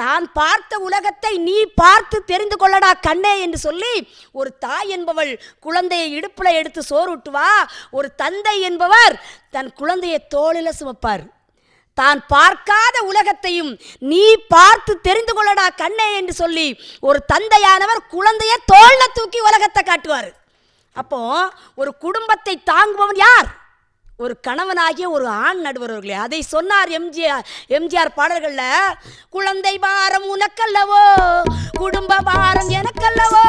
தான் பார்த்த உலகத்தை நீ பார்த்து தெரிந்து கொள்ளடா கண்ணே என்று சொல்லி ஒரு தாய் என்பவள் குழந்தையை இடுப்புல எடுத்து சோறுட்டுவா. ஒரு தந்தை என்பவர் தன் குழந்தையை தோளில சுமப்பார். தான் பார்க்காத உலகத்தையும் நீ பார்த்து தெரிந்து கொள்ளடா கண்ணே என்று சொல்லி ஒரு தந்தையானவர் குழந்தையை தோள்ல தூக்கி உலகத்தை காட்டுவார். அப்போ ஒரு குடும்பத்தை தாங்குபவன் யார்? ஒரு கணவனாகிய ஒரு ஆண் நடுவர்களே. அதை சொன்னார் எம்ஜிஆர் பாடல்கள்ல. குழந்தை பாரம் உனக்கல்லவோ, குடும்ப பாரம் எனக்கல்லவோ.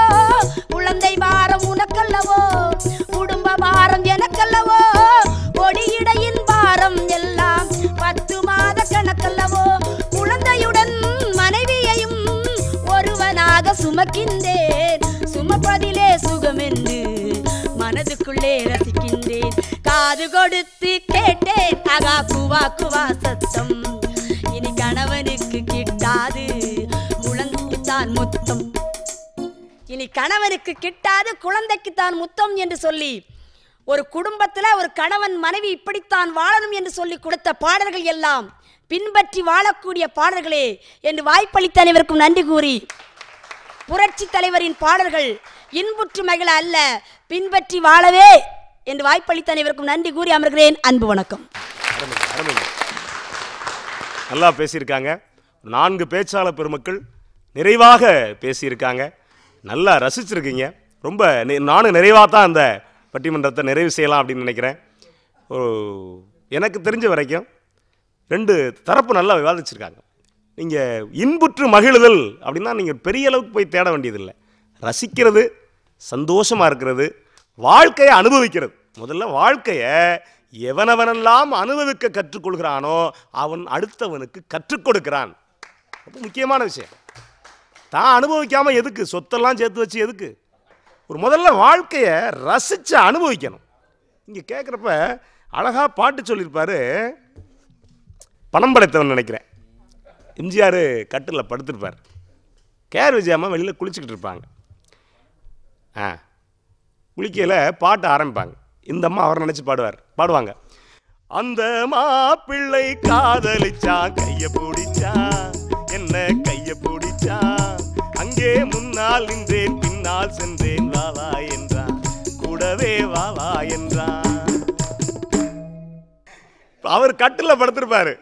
குழந்தை பாரம் உனக்கல்லவோ, குடும்ப பாரம் எனக்கல்லவோ. கொடியிடையின் பாரம் எல்லாம் 10 மாத கணக்கல்லவோ. குழந்தையுடன் மனைவியையும் ஒருவனாக சுமக்கின்றேன். சுமப்பதிலே சுகமென்று மனதுக்குள்ளே ரசிக்கின்றேன். காது கொடுத்து கேட்டேன் அகா குவா குவா சத்தம். இனி கணவனுக்கு கிட்டாது குழந்தைக்குத்தான் முத்தம். இனி கணவனுக்கு கிட்டாது குழந்தைக்குத்தான் முத்தம் என்று சொல்லி ஒரு குடும்பத்தில் ஒரு கணவன் மனைவி இப்படித்தான் வாழணும் என்று சொல்லி கொடுத்த பாடல்கள் எல்லாம் பின்பற்றி வாழக்கூடிய பாடல்களே என்று வாய்ப்பளித்த அனைவருக்கும் நன்றி கூறி, புரட்சி தலைவரின் பாடல்கள் இன்புற்று மகிழ அல்ல, பின்பற்றி வாழவே என்று வாய்ப்பளித்த அனைவருக்கும் நன்றி கூறி அமர்கிறேன். அன்பு வணக்கம். நல்லா பேசியிருக்காங்க. 4 பேச்சாளர் பெருமக்கள் நிறைவாக பேசியிருக்காங்க. நல்லா ரசிச்சிருக்கீங்க. ரொம்ப நானும் நிறைவாக தான் அந்த பட்டிமன்றத்தை நிறைவு செய்யலாம் அப்படின்னு நினைக்கிறேன். எனக்கு தெரிஞ்ச வரைக்கும் 2 தரப்பு நல்லா விவாதிச்சிருக்காங்க. நீங்கள் இன்புற்று மகிழுதல் அப்படின்னா நீங்கள் பெரிய அளவுக்கு போய் தேட வேண்டியதில்லை. ரசிக்கிறது, சந்தோஷமாக இருக்கிறது, வாழ்க்கையை அனுபவிக்கிறது. முதல்ல வாழ்க்கையை எவனவனெல்லாம் அனுபவிக்க கற்றுக்கொள்கிறானோ அவன் அடுத்தவனுக்கு கற்றுக் கொடுக்கிறான். ரொம்ப முக்கியமான விஷயம். தான் அனுபவிக்காமல் எதுக்கு சொத்தெல்லாம் சேர்த்து வச்சு எதுக்கு? ஒரு முதல்ல வாழ்க்கையை ரசித்து அனுபவிக்கணும். இங்கே கேட்குறப்ப அழகாக பாட்டு சொல்லியிருப்பார். பணம் படைத்தவன் நினைக்கிறேன். எம்ஜிஆர் கட்டில் படுத்திருப்பார். கேஆர் விஜயம்மா வெளியில் குளிச்சுக்கிட்டு இருப்பாங்க. குளிக்கையில் பாட்டு ஆரம்பிப்பாங்க. இந்த அம்மா அவரை நினச்சி பாடுவாங்க. அந்த மாப்பிள்ளை காதலிச்சான், கைய பிடிச்சான், என்ன கைய பிடிச்சான். அங்கே முன்னால் நின்றேன், பின்னால் சென்றேன், வா வா என்றான், கூடவே வா வா என்றான். அவர் கட்டில படுத்திருப்பாரு,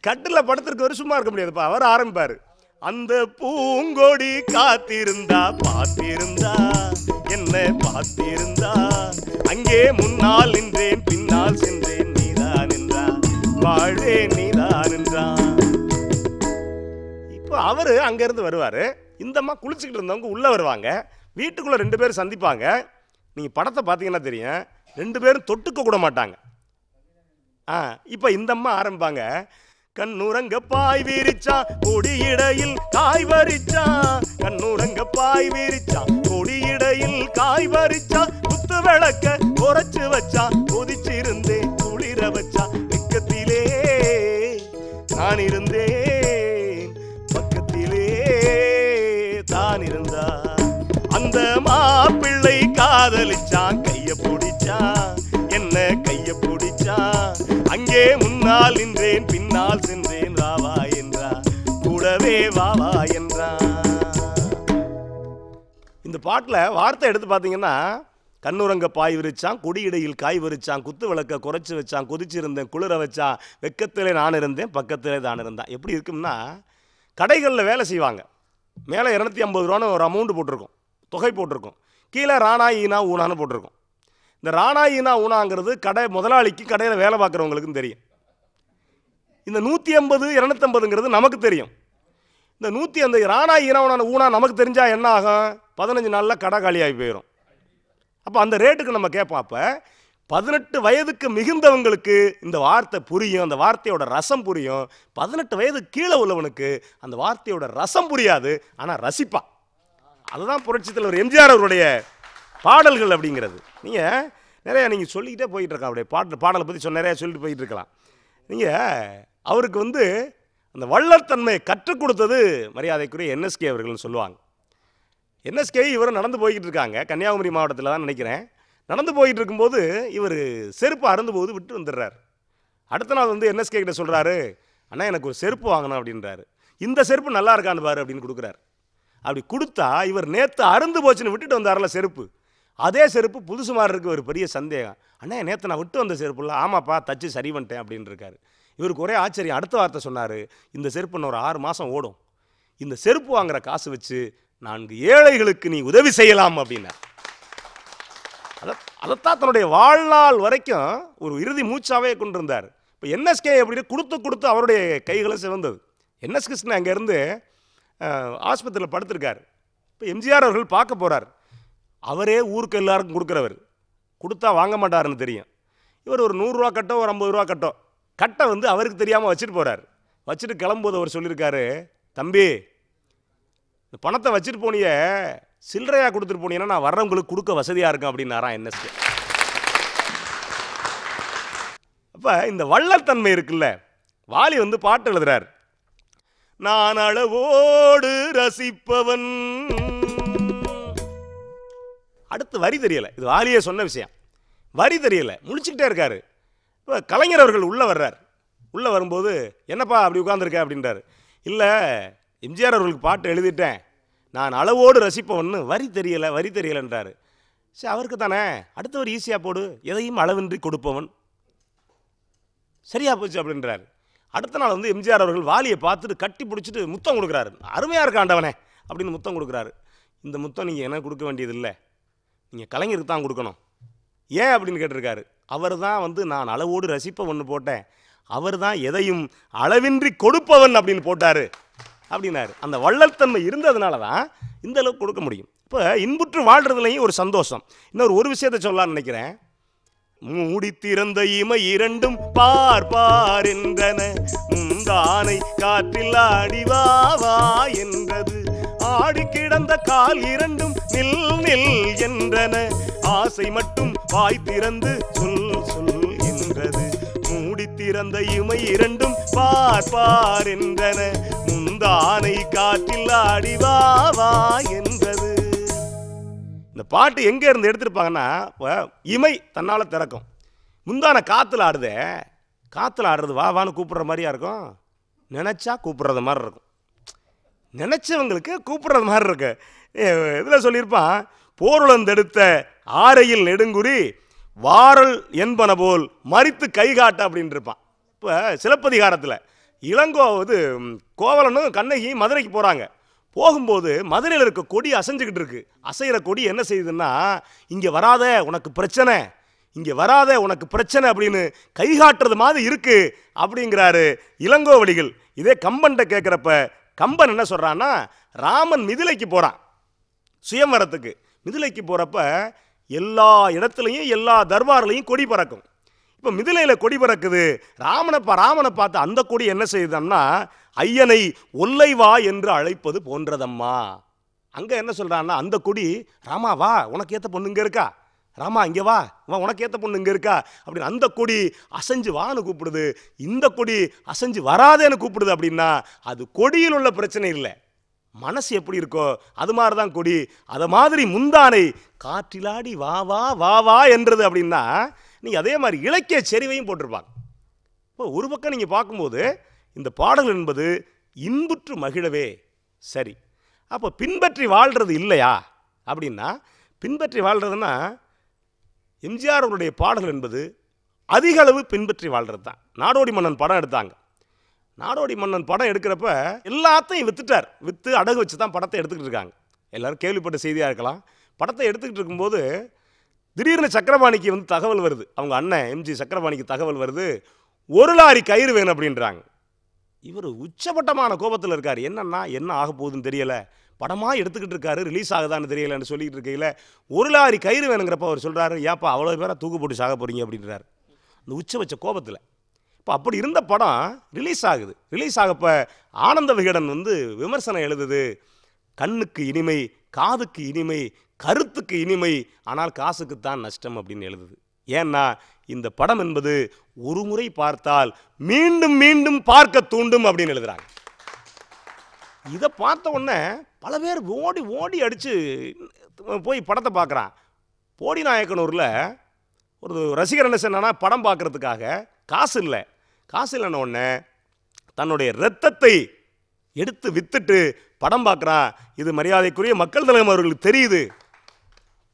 கட்டில படுத்திருக்கவர் சும்மா இருக்க முடியாதுப்பா. அவர் ஆரம்பிப்பாரு, அந்த பூங்கொடி காத்திருந்தா பார்த்திருந்தா, என்ன பார்த்திருந்தா, அங்கே முன்னால் நின்றேன், பின்னால் சென்றேன், நீதான் என்றான், வாழ்வே நீதான் என்றான். இப்போ அவரு அங்க இருந்து வருவாரு, இந்த அம்மா குளிச்சுக்கிட்டு இருந்தவங்க உள்ள வருவாங்க, வீட்டுக்குள்ள 2 பேரும் சந்திப்பாங்க. நீங்க படத்தை பார்த்தீங்கன்னா தெரியும், 2 பேரும் தொட்டுக்க கூட மாட்டாங்க. இப்போ இந்த அம்மா ஆரம்பிப்பாங்க, கண்ணுரங்க பாய் விரிச்சான், கொடியிடையில் காய் வரிச்சான், கண்ணுரங்க பாய் விரிச்சான், கொடியிடையில் காய் வரிச்சான், குத்து விளக்க குறைச்சு வச்சான், கொதிச்சிருந்தேன் குளிர வச்சான், பக்கத்திலே நான் இருந்தேன், பக்கத்திலே தான் இருந்தா. அந்த மாப்பிள்ளை காதலிச்சான், கைய பிடிச்சான், என்ன கைய பிடிச்சான், அங்கே முன்னால் நின்றேன், பின்னால் சென்றேன், வாவா என்றான், கூடவே வாவா என்றான். இந்த பாட்டில் வார்த்தை எடுத்து பார்த்தீங்கன்னா, கண்ணுரங்க பாய் விரிச்சான், கொடியிடையில் காய் வரிச்சான், குத்து விளக்க குறைச்சி வச்சான், கொதிச்சிருந்தேன் குளிர வச்சான், வெக்கத்திலே நான் இருந்தேன், பக்கத்திலே தான் இருந்தான். எப்படி இருக்கும்னா, கடைகளில் வேலை செய்வாங்க, மேலே 250 ரூபான்னு ஒரு அமௌண்ட் போட்டிருக்கும், தொகை போட்டிருக்கும், கீழே ராணா ஈனா ஊனான்னு போட்டிருக்கும். இந்த ராணா ஈனா ஊனாங்கிறது கடை முதலாளிக்கு, கடையில் வேலை பார்க்குறவங்களுக்கும் தெரியும். இந்த 150 250ங்கிறது நமக்கு தெரியும். இந்த 150 ராணா ஈனா ஊனா நமக்கு தெரிஞ்சால் என்ன ஆகும், 15 நாளில் கடை காலியாகி போயிடும். அப்போ அந்த ரேட்டுக்கு நம்ம கேட்போம். அப்போ 18 வயதுக்கு மிகுந்தவங்களுக்கு இந்த வார்த்தை புரியும், அந்த வார்த்தையோட ரசம் புரியும். 18 வயதுக்கு கீழே உள்ளவனுக்கு அந்த வார்த்தையோட ரசம் புரியாது, ஆனால் ரசிப்பான். அதுதான் புரட்சித் தலைவர் எம்ஜிஆர் அவருடைய பாடல்கள் அப்படிங்கிறது. நீங்கள் சொல்லிக்கிட்டே போயிட்டு இருக்கலாம், அப்படியே பாடலை பற்றி நிறையா சொல்லிட்டு போயிட்டு இருக்கலாம். நீங்கள் அவருக்கு அந்த வள்ளத்தன்மையை கற்றுக் கொடுத்தது மரியாதைக்குரிய NSK அவர்கள்னு சொல்லுவாங்க. NSK இவர் நடந்து போய்கிட்டு இருக்காங்க, கன்னியாகுமரி மாவட்டத்தில் தான் நினைக்கிறேன். நடந்து போயிட்டு இருக்கும்போது இவர் செருப்பு அருந்தும்போது விட்டு வந்துடுறார். அடுத்த நாள் NSK கிட்ட சொல்கிறாரு, அண்ணா எனக்கு ஒரு செருப்பு வாங்கணும் அப்படின்றாரு. இந்த செருப்பு நல்லா இருக்கான்னு பாரு அப்படின்னு கொடுக்குறாரு. அப்படி கொடுத்தா இவர் நேற்று அருந்து போச்சுன்னு விட்டுட்டு வந்தார்ல செருப்பு, அதே செருப்பு புதுசு மாதிரி இருக்கு. ஒரு பெரிய சந்தேகம், அண்ணா நேற்று நான் விட்டு வந்த செருப்பு இல்லை, ஆமாப்பா தச்சு சரி பண்ணிட்டேன் அப்படின்னு இருக்காரு. இவருக்கு ஒரே ஆச்சரியம். அடுத்த வார்த்தை சொன்னார், இந்த செருப்பு இன்னும் ஒரு 6 மாதம் ஓடும், இந்த செருப்பு வாங்குற காசு வச்சு 4 ஏழைகளுக்கு நீ உதவி செய்யலாம் அப்படின்னா. அதைத்தான் தன்னுடைய வாழ்நாள் வரைக்கும் ஒரு இறுதி மூச்சாவே கொண்டிருந்தார். இப்போ NSK எப்படி கொடுத்து அவருடைய கைகளும் சிவந்தது. NS கிருஷ்ணன் அங்கேருந்து ஆஸ்பத்திரியில் படுத்திருக்கார். இப்போ எம்ஜிஆர் அவர்கள் பார்க்க போகிறார். அவரே ஊருக்கு எல்லாருக்கும் கொடுக்குறவர், கொடுத்தா வாங்க மாட்டாருன்னு தெரியும். இவர் ஒரு 100 ரூபா கட்டோ ஒரு 50 ரூபா கட்டை அவருக்கு தெரியாமல் வச்சுட்டு போகிறார். வச்சுட்டு கிளம்பும்போது அவர் சொல்லியிருக்காரு, தம்பி இந்த பணத்தை வச்சுட்டு போனிய சில்லறையாக கொடுத்துட்டு போனீங்கன்னா நான் வர்றவங்களுக்கு கொடுக்க வசதியாக இருக்கும் அப்படின்னாராம் NSK. அப்போ இந்த வள்ளத்தன்மை இருக்குல்ல, வாலி பாட்டு எழுதுறார், நான் அளவோடு ரசிப்பவன். அடுத்து வரி தெரியல, இது வாலியே சொன்ன விஷயம், வரி தெரியல, முழிச்சுக்கிட்டே இருக்காரு. இப்போ கலைஞர் அவர்கள் உள்ளே வர்றார். உள்ளே வரும்போது என்னப்பா அப்படி உட்காந்துருக்க அப்படின்றாரு. இல்லை எம்ஜிஆர் அவர்களுக்கு பாட்டு எழுதிட்டேன், நான் அளவோடு ரசிப்பவன், வரி தெரியலைன்றாரு. சரி அவருக்கு தானே, அடுத்தவர் ஈஸியாக போடு, எதையும் அளவின்றி கொடுப்பவன், சரியா போச்சு அப்படின்றாரு. அடுத்த நாள் எம்ஜிஆர் அவர்கள் வாலியை பார்த்துட்டு கட்டி பிடிச்சிட்டு முத்தம் கொடுக்குறாரு. அருமையாக இருக்காண்டவனே அப்படின்னு முத்தம் கொடுக்குறாரு. இந்த முத்தம் நீங்கள் எனக்கு கொடுக்க வேண்டியதில்லை, நீங்கள் கலைஞருக்கு தான் கொடுக்கணும். ஏன் அப்படின்னு கேட்டிருக்காரு. அவர் தான் நான் அளவோடு ரசிப்பவன் போட்டேன், அவர் தான் எதையும் அளவின்றி கொடுப்பவன் அப்படின்னு போட்டார் அப்படின்னாரு. அந்த வள்ளத்தன்மை இருந்ததுனால தான் இந்த அளவுக்கு கொடுக்க முடியும். இப்போ இன்புற்று வாழ்றதுலையும் ஒரு சந்தோஷம். ஒரு விஷயத்தை சொல்லலான்னு நினைக்கிறேன். மூடி திறந்த இமை 2 பார் என்றன, முந்தானை காற்றில் ஆடிவாவா என்றது, ஆடி கிடந்த கால் 2 நில் என்றன, ஆசை மட்டும் வாய் திறந்து சொல் என்றது. மூடி திறந்த இமை 2 பார் என்றன, முந்தானை காற்றில் ஆடிவாவா என்றது. இந்த பாட்டு எங்கே இருந்து எடுத்திருப்பாங்கன்னா, இமை தன்னால் திறக்கும், முந்தான காற்றுல ஆடுதே, காற்றுல ஆடுறது வா வான்னு கூப்பிட்ற மாதிரியா இருக்கும்? நினச்சா கூப்பிட்றது மாதிரி இருக்கும். நினச்சவங்களுக்கு கூப்பிட்றது மாதிரி இருக்கு. இதில் சொல்லியிருப்பான், போருளந்தெடுத்த ஆரையில் நெடுங்குறி வாரல் என்பன போல் மறித்து கை காட்ட அப்படின்னு இருப்பான். இப்போ சிலப்பதிகாரத்தில் இளங்கோ கோவலனும் கண்ணகியும் மதுரைக்கு போகிறாங்க. போகும்போது மதுரையில் இருக்க கொடி அசைஞ்சுக்கிட்டு இருக்கு. அசைகிற கொடி என்ன செய்யுதுன்னா, இங்கே வராத உனக்கு பிரச்சனை, இங்கே வராத உனக்கு பிரச்சனை அப்படின்னு கை காட்டுறது மாதிரி இருக்கு அப்படிங்கிறாரு இளங்கோவடிகள். இதே கம்பன்கிட்ட கேட்குறப்ப கம்பன் என்ன சொல்கிறான்னா, ராமன் மிதிலைக்கு போகிறான் சுயம்வரத்துக்கு. மிதிலைக்கு போகிறப்ப எல்லா இடத்துலையும் எல்லா தர்பார்லையும் கொடி பறக்கும். இப்போ மிதிலையில் கொடி பறக்குது. ராமனை பார்த்து அந்த கொடி என்ன செய்யுதம்னா, ஐயனை ஒல்லை வா என்று அழைப்பது போன்றதம்மா. அங்கே என்ன சொல்கிறான்னா, அந்த கொடி ராமா வா உனக்கு ஏற்ற பொண்ணு இங்கே இருக்கா, ராமா இங்கே வா உனக்கு ஏற்ற பொண்ணு இங்கே இருக்கா அப்படின்னு அந்த கொடி அசைஞ்சு வான்னு கூப்பிடுது. இந்த கொடி அசைஞ்சு வராதேன்னு கூப்பிடுது. அப்படின்னா அது கொடியில் உள்ள பிரச்சனை இல்லை, மனசு எப்படி இருக்கோ அது மாதிரி தான் கொடி. அதை மாதிரி முந்தானை காற்றிலாடி வா வா வா வா என்றது. அப்படின்னா நீங்கள் அதே மாதிரி இலக்கிய செறிவையும் போட்டிருப்பாங்க. இப்போ ஒரு பக்கம் நீங்கள் பார்க்கும்போது இந்த பாடல் என்பது இன்புற்று மகிழவே சரி. அப்போ பின்பற்றி வாழ்கிறது இல்லையா அப்படின்னா, பின்பற்றி வாழ்கிறதுனா எம்ஜிஆர் அவருடைய பாடல்கள் என்பது அதிக அளவு பின்பற்றி வாழ்கிறது தான். நாடோடி மன்னன் படம் எடுத்தாங்க. நாடோடி மன்னன் படம் எடுக்கிறப்ப எல்லாத்தையும் விற்றுட்டார். விற்று அடகு வச்சு தான் படத்தை எடுத்துக்கிட்டு இருக்காங்க. எல்லோரும் கேள்விப்பட்ட செய்தியாக இருக்கலாம். படத்தை எடுத்துக்கிட்டு இருக்கும்போது திடீர்னு சக்கரபாணிக்கு தகவல் வருது. அவங்க அண்ணன் எம்ஜி சக்கரபாணிக்கு தகவல் வருது, 1 லாரி கயிறு வேணும் அப்படின்றாங்க. இவர் உச்சபட்டமான கோபத்தில் இருக்கார். என்னன்னா என்ன ஆக போகுதுன்னு தெரியலை, படமாக எடுத்துக்கிட்டு இருக்காரு, ரிலீஸ் ஆகுதான்னு தெரியலன்னு சொல்லிட்டு இருக்கையில் 1 லாரி கயிறு வேணுங்கிறப்ப அவர் சொல்கிறாரு, ஏப்பா அவ்வளோ பேரை தூக்கு போட்டு சாக போகிறீங்க அப்படின்றார் இந்த உச்சபட்ச கோபத்தில். இப்போ அப்படி இருந்த படம் ரிலீஸ் ஆகுது. ரிலீஸ் ஆகப்ப ஆனந்த விகடன் விமர்சனம் எழுதுது, கண்ணுக்கு இனிமை, காதுக்கு இனிமை, கருத்துக்கு இனிமை, ஆனால் காசுக்குத்தான் நஷ்டம் அப்படின்னு எழுதுது. ஏன்னா இந்த படம் என்பது ஒரு முறை பார்த்தால் மீண்டும் மீண்டும் பார்க்க தூண்டும் அப்படின்னு எழுதுறாங்க. இதை பார்த்த உடனே பல பேர் ஓடி ஓடி அடித்து போய் படத்தை பார்க்குறான். போடி நாயக்கனூரில் ஒரு ரசிகர் என்ன சொன்னா, படம் பார்க்குறதுக்காக காசு இல்லை. காசு இல்லைன்ன உடனே தன்னுடைய இரத்தத்தை எடுத்து வித்துட்டு படம் பார்க்குறான். இது மரியாதைக்குரிய மக்கள் தலைவர் அவர்களுக்கு தெரியுது.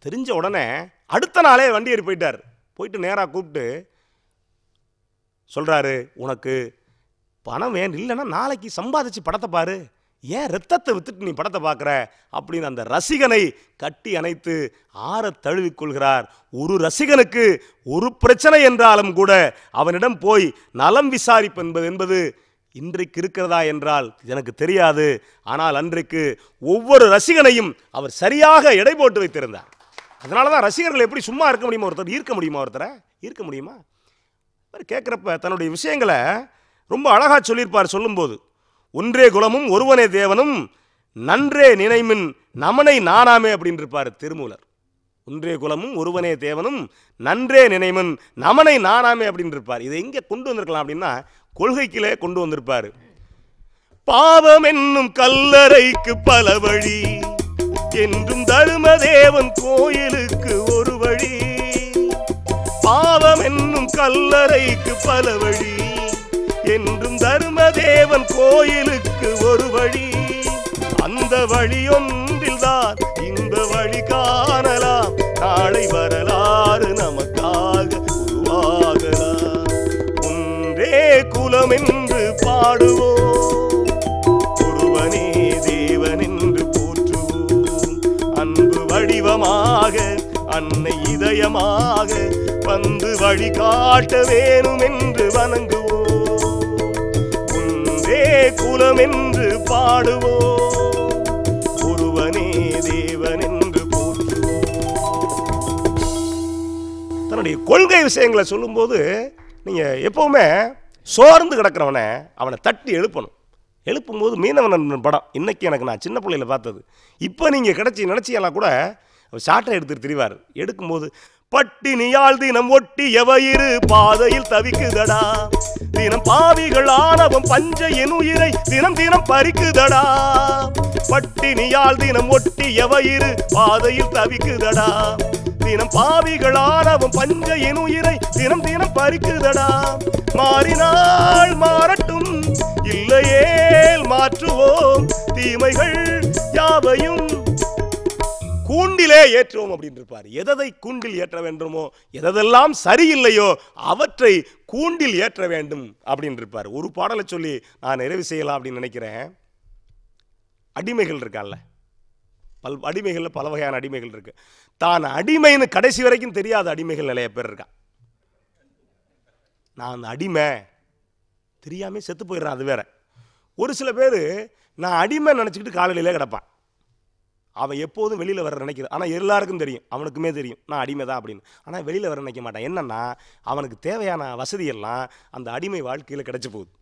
தெரிஞ்ச உடனே அடுத்த நாளே வண்டி ஏறி போயிட்டார். போயிட்டு நேராக கூப்பிட்டு சொல்கிறாரு, உனக்கு பணம் வேணும் இல்லைன்னா நாளைக்கு சம்பாதிச்சு படத்தை பாரு, ஏன் ரத்தத்தை வித்துட்டு நீ படத்தை பார்க்குற அப்படின்னு அந்த ரசிகனை கட்டி அணைத்து ஆற தழுவிக்கொள்கிறார். ஒரு ரசிகனுக்கு ஒரு பிரச்சனை என்றாலும் கூட அவனிடம் போய் நலம் விசாரிப்பு என்பது இன்றைக்கு இருக்கிறதா என்றால் எனக்கு தெரியாது. ஆனால் அன்றைக்கு ஒவ்வொரு ரசிகனையும் அவர் சரியாக எடை போட்டு வைத்திருந்தார். அதனால தான் ரசிகர்கள் எப்படி சும்மா இருக்க முடியுமா, ஒருத்தர் ஈர்க்க முடியுமா, ஒருத்தரை ஈர்க்க முடியுமா? கேட்குறப்ப தன்னுடைய விஷயங்களை ரொம்ப அழகாக சொல்லியிருப்பார். சொல்லும்போது, ஒன்றே குலமும் ஒருவனே தேவனும் நன்றே நினைமின் நமனை நானாமே அப்படின்னு இருப்பார் திருமூலர். ஒன்றே குலமும் ஒருவனே தேவனும் நன்றே நினைமின் நமனை நானாமே அப்படின்னு இருப்பார். இதை எங்கே கொண்டு வந்திருக்கலாம் அப்படின்னா, கொள்கைக்கிலே கொண்டு வந்திருப்பார். பாவம் என்னும் கல்லறைக்கு பல வழி என்றும் தர்மதேவன் கோயிலுக்கு ஒரு வழி. பாவம் என்னும் கல்லறைக்கு பல வழி என்றும் தர்மதேவன் கோயிலுக்கு ஒரு வழி. அந்த வழியொன்றில்தான் இந்த வழி காணலாம், நாளை வரலாறு நமக்காக உருவாகலாம். ஒன்றே குலம் என்று பாடுவோம், ஒருவனே தேவன் என்று போற்றுவோம். அன்பு வடிவமாக அன்னை இதயமாக வந்து வழிகாட்ட வேணும் என்று வணங்குவோம். ஒன்றே குலம் என்று பாடுவோம், ஒருவனே தேவன் என்று போற்றுவோம். தன்னுடைய கொள்கை விஷயங்களை சொல்லும்போது நீங்கள் எப்பவுமே சோர்ந்து கிடக்கிறவனை அவனை தட்டி எழுப்பணும். எழுப்பும்போது மீனவன் படம் இன்னைக்கு எனக்கு நான் சின்ன பிள்ளையில் பார்த்தது. இப்போ நீங்கள் நினச்சியெல்லாம் கூட ஷார்ட்டை எடுத்துட்டு திரிவார். எடுக்கும்போது பட்டினியால் தினம் ஒட்டிய வயிறு பாதையில் தவிக்குதடா, தினம் பாவிகள் ஆனவம் பஞ்ச என் உயிரை தினம் தினம் பறிக்குதடா. பட்டினியால் தினம் ஒட்டிய வயிறு பாதையில் தவிக்குதடா, தினம் பாவிகள் ஆனவம் பஞ்ச என் உயிரை தினம் தினம் பறிக்குதடா. மாறினால் மாறட்டும், இல்லையேல் மாற்றுவோம், தீமைகள் யாவையும் கூண்டிலே ஏற்றுவோம் அப்படின்னு இருப்பார். எதை கூண்டில் ஏற்ற வேண்டுமோ, எதெல்லாம் சரியில்லையோ அவற்றை கூண்டில் ஏற்ற வேண்டும் அப்படின்னு இருப்பார். ஒரு பாடலை சொல்லி நான் நிறைவு செய்யலாம் அப்படின்னு நினைக்கிறேன். அடிமைகள் இருக்கான்ல, அடிமைகளில் பல வகையான அடிமைகள் இருக்கு. தான் அடிமைன்னு கடைசி வரைக்கும் தெரியாத அடிமைகள் நிறைய பேர் இருக்கா. நான் அடிமை தெரியாம செத்து போயிடுறேன், அது வேற. ஒரு சில பேர் நான் அடிமை நினச்சிக்கிட்டு காலையிலே கிடப்பான். அவன் எப்போதும் வெளியில் வர நினைக்கிறான். ஆனால் எல்லாருக்கும் தெரியும், அவனுக்குமே தெரியும் நான் அடிமை தான் அப்படின்னு. ஆனால் வெளியில் வர நினைக்க மாட்டான். என்னன்னா அவனுக்கு தேவையான வசதியெல்லாம் அந்த அடிமை வாழ்க்கையில் கிடைச்சி போகுது.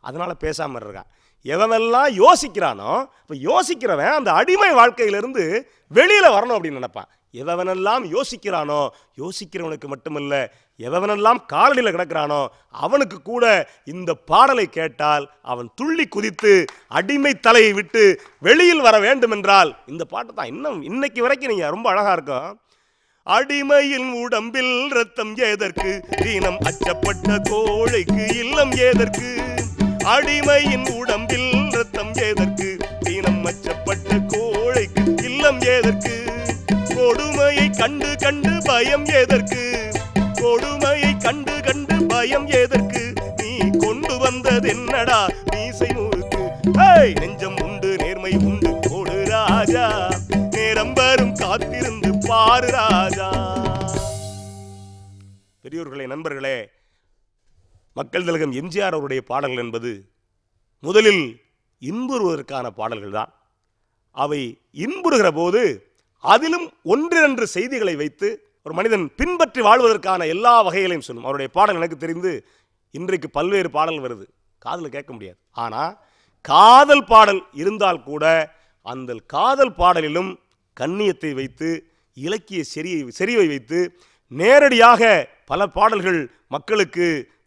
அதனால் பேசாமல் இருக்கான். எவனெல்லாம் யோசிக்கிறானோ, இப்போ யோசிக்கிறவன் அந்த அடிமை வாழ்க்கையிலிருந்து வெளியில் வரணும் அப்படின்னு நினைப்பான். எவனெல்லாம் யோசிக்கிறானோ, யோசிக்கிறவனுக்கு மட்டுமல்ல, எவனெல்லாம் காலடியில் கிடக்கிறானோ அவனுக்கு கூட இந்த பாடலை கேட்டால் அவன் துள்ளி குதித்து அடிமை தலையை விட்டு வெளியில் வர வேண்டும் என்றால் இந்த பாட்டு தான். இன்னைக்கு வரைக்கும் நீங்க ரொம்ப அழகா இருக்கும். அடிமையின் உடம்பில் ரத்தம் ஏதற்கு, தீனம் அச்சப்பட்ட கோழைக்கு இல்லம் ஏதற்கு. அடிமையின் உடம்பில் ரத்தம் ஏதற்கு, தீனம் அச்சப்பட்ட கோழைக்கு இல்லம் ஏதற்கு. கொடுமையை கண்டு கண்டு பயம் ஏதற்கு, கொடுமையை கண்டு கண்டு பயம் ஏதற்கு. நீ கொண்டு வந்தது என்னடா மீசை முறுக்கு. நெஞ்சம் உண்டு நேர்மை உண்டு கொடு ராஜா, நேரம் வரும் காத்திருந்து பாரு ராஜா. பெரியோர்களே, நண்பர்களே, மக்கள் திலகம் எம்ஜிஆர் அவருடைய பாடல்கள் என்பது முதலில் இன்புறுவதற்கான பாடல்கள் தான். அவை இன்புறுகிற போது அதிலும் ஒன்றிரண்டு செய்திகளை வைத்து ஒரு மனிதன் பின்பற்றி வாழ்வதற்கான எல்லா வகைகளையும் சொல்லும். அவருடைய பாடல் எனக்கு தெரிந்து இன்றைக்கு பல்வேறு பாடல் வருது, காதில் கேட்க முடியாது. ஆனால் காதல் பாடல் இருந்தால் கூட அந்த காதல் பாடலிலும் கண்ணியத்தை வைத்து, இலக்கிய செறிவை வைத்து, நேரடியாக பல பாடல்கள் மக்களுக்கு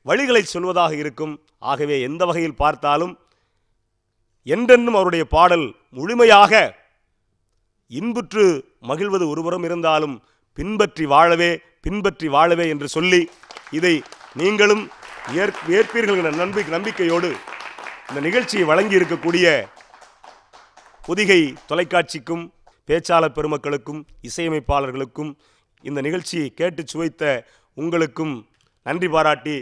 வழிகளை சொல்வதாக இருக்கும். ஆகவே எந்த வகையில் பார்த்தாலும் என்றென்றும் அவருடைய பாடல் முழுமையாக இன்புற்று மகிழ்வது ஒருபுறம் இருந்தாலும் பின்பற்றி வாழவே என்று சொல்லி இதை நீங்களும் ஏற்பீர்கள் என்ற நம்பிக்கையோடு இந்த நிகழ்ச்சியை வழங்கி இருக்கக்கூடிய பொதிகை தொலைக்காட்சிக்கும், பேச்சாளர் பெருமக்களுக்கும், இசையமைப்பாளர்களுக்கும், இந்த நிகழ்ச்சியை கேட்டு சுவைத்த உங்களுக்கும் நன்றி பாராட்டி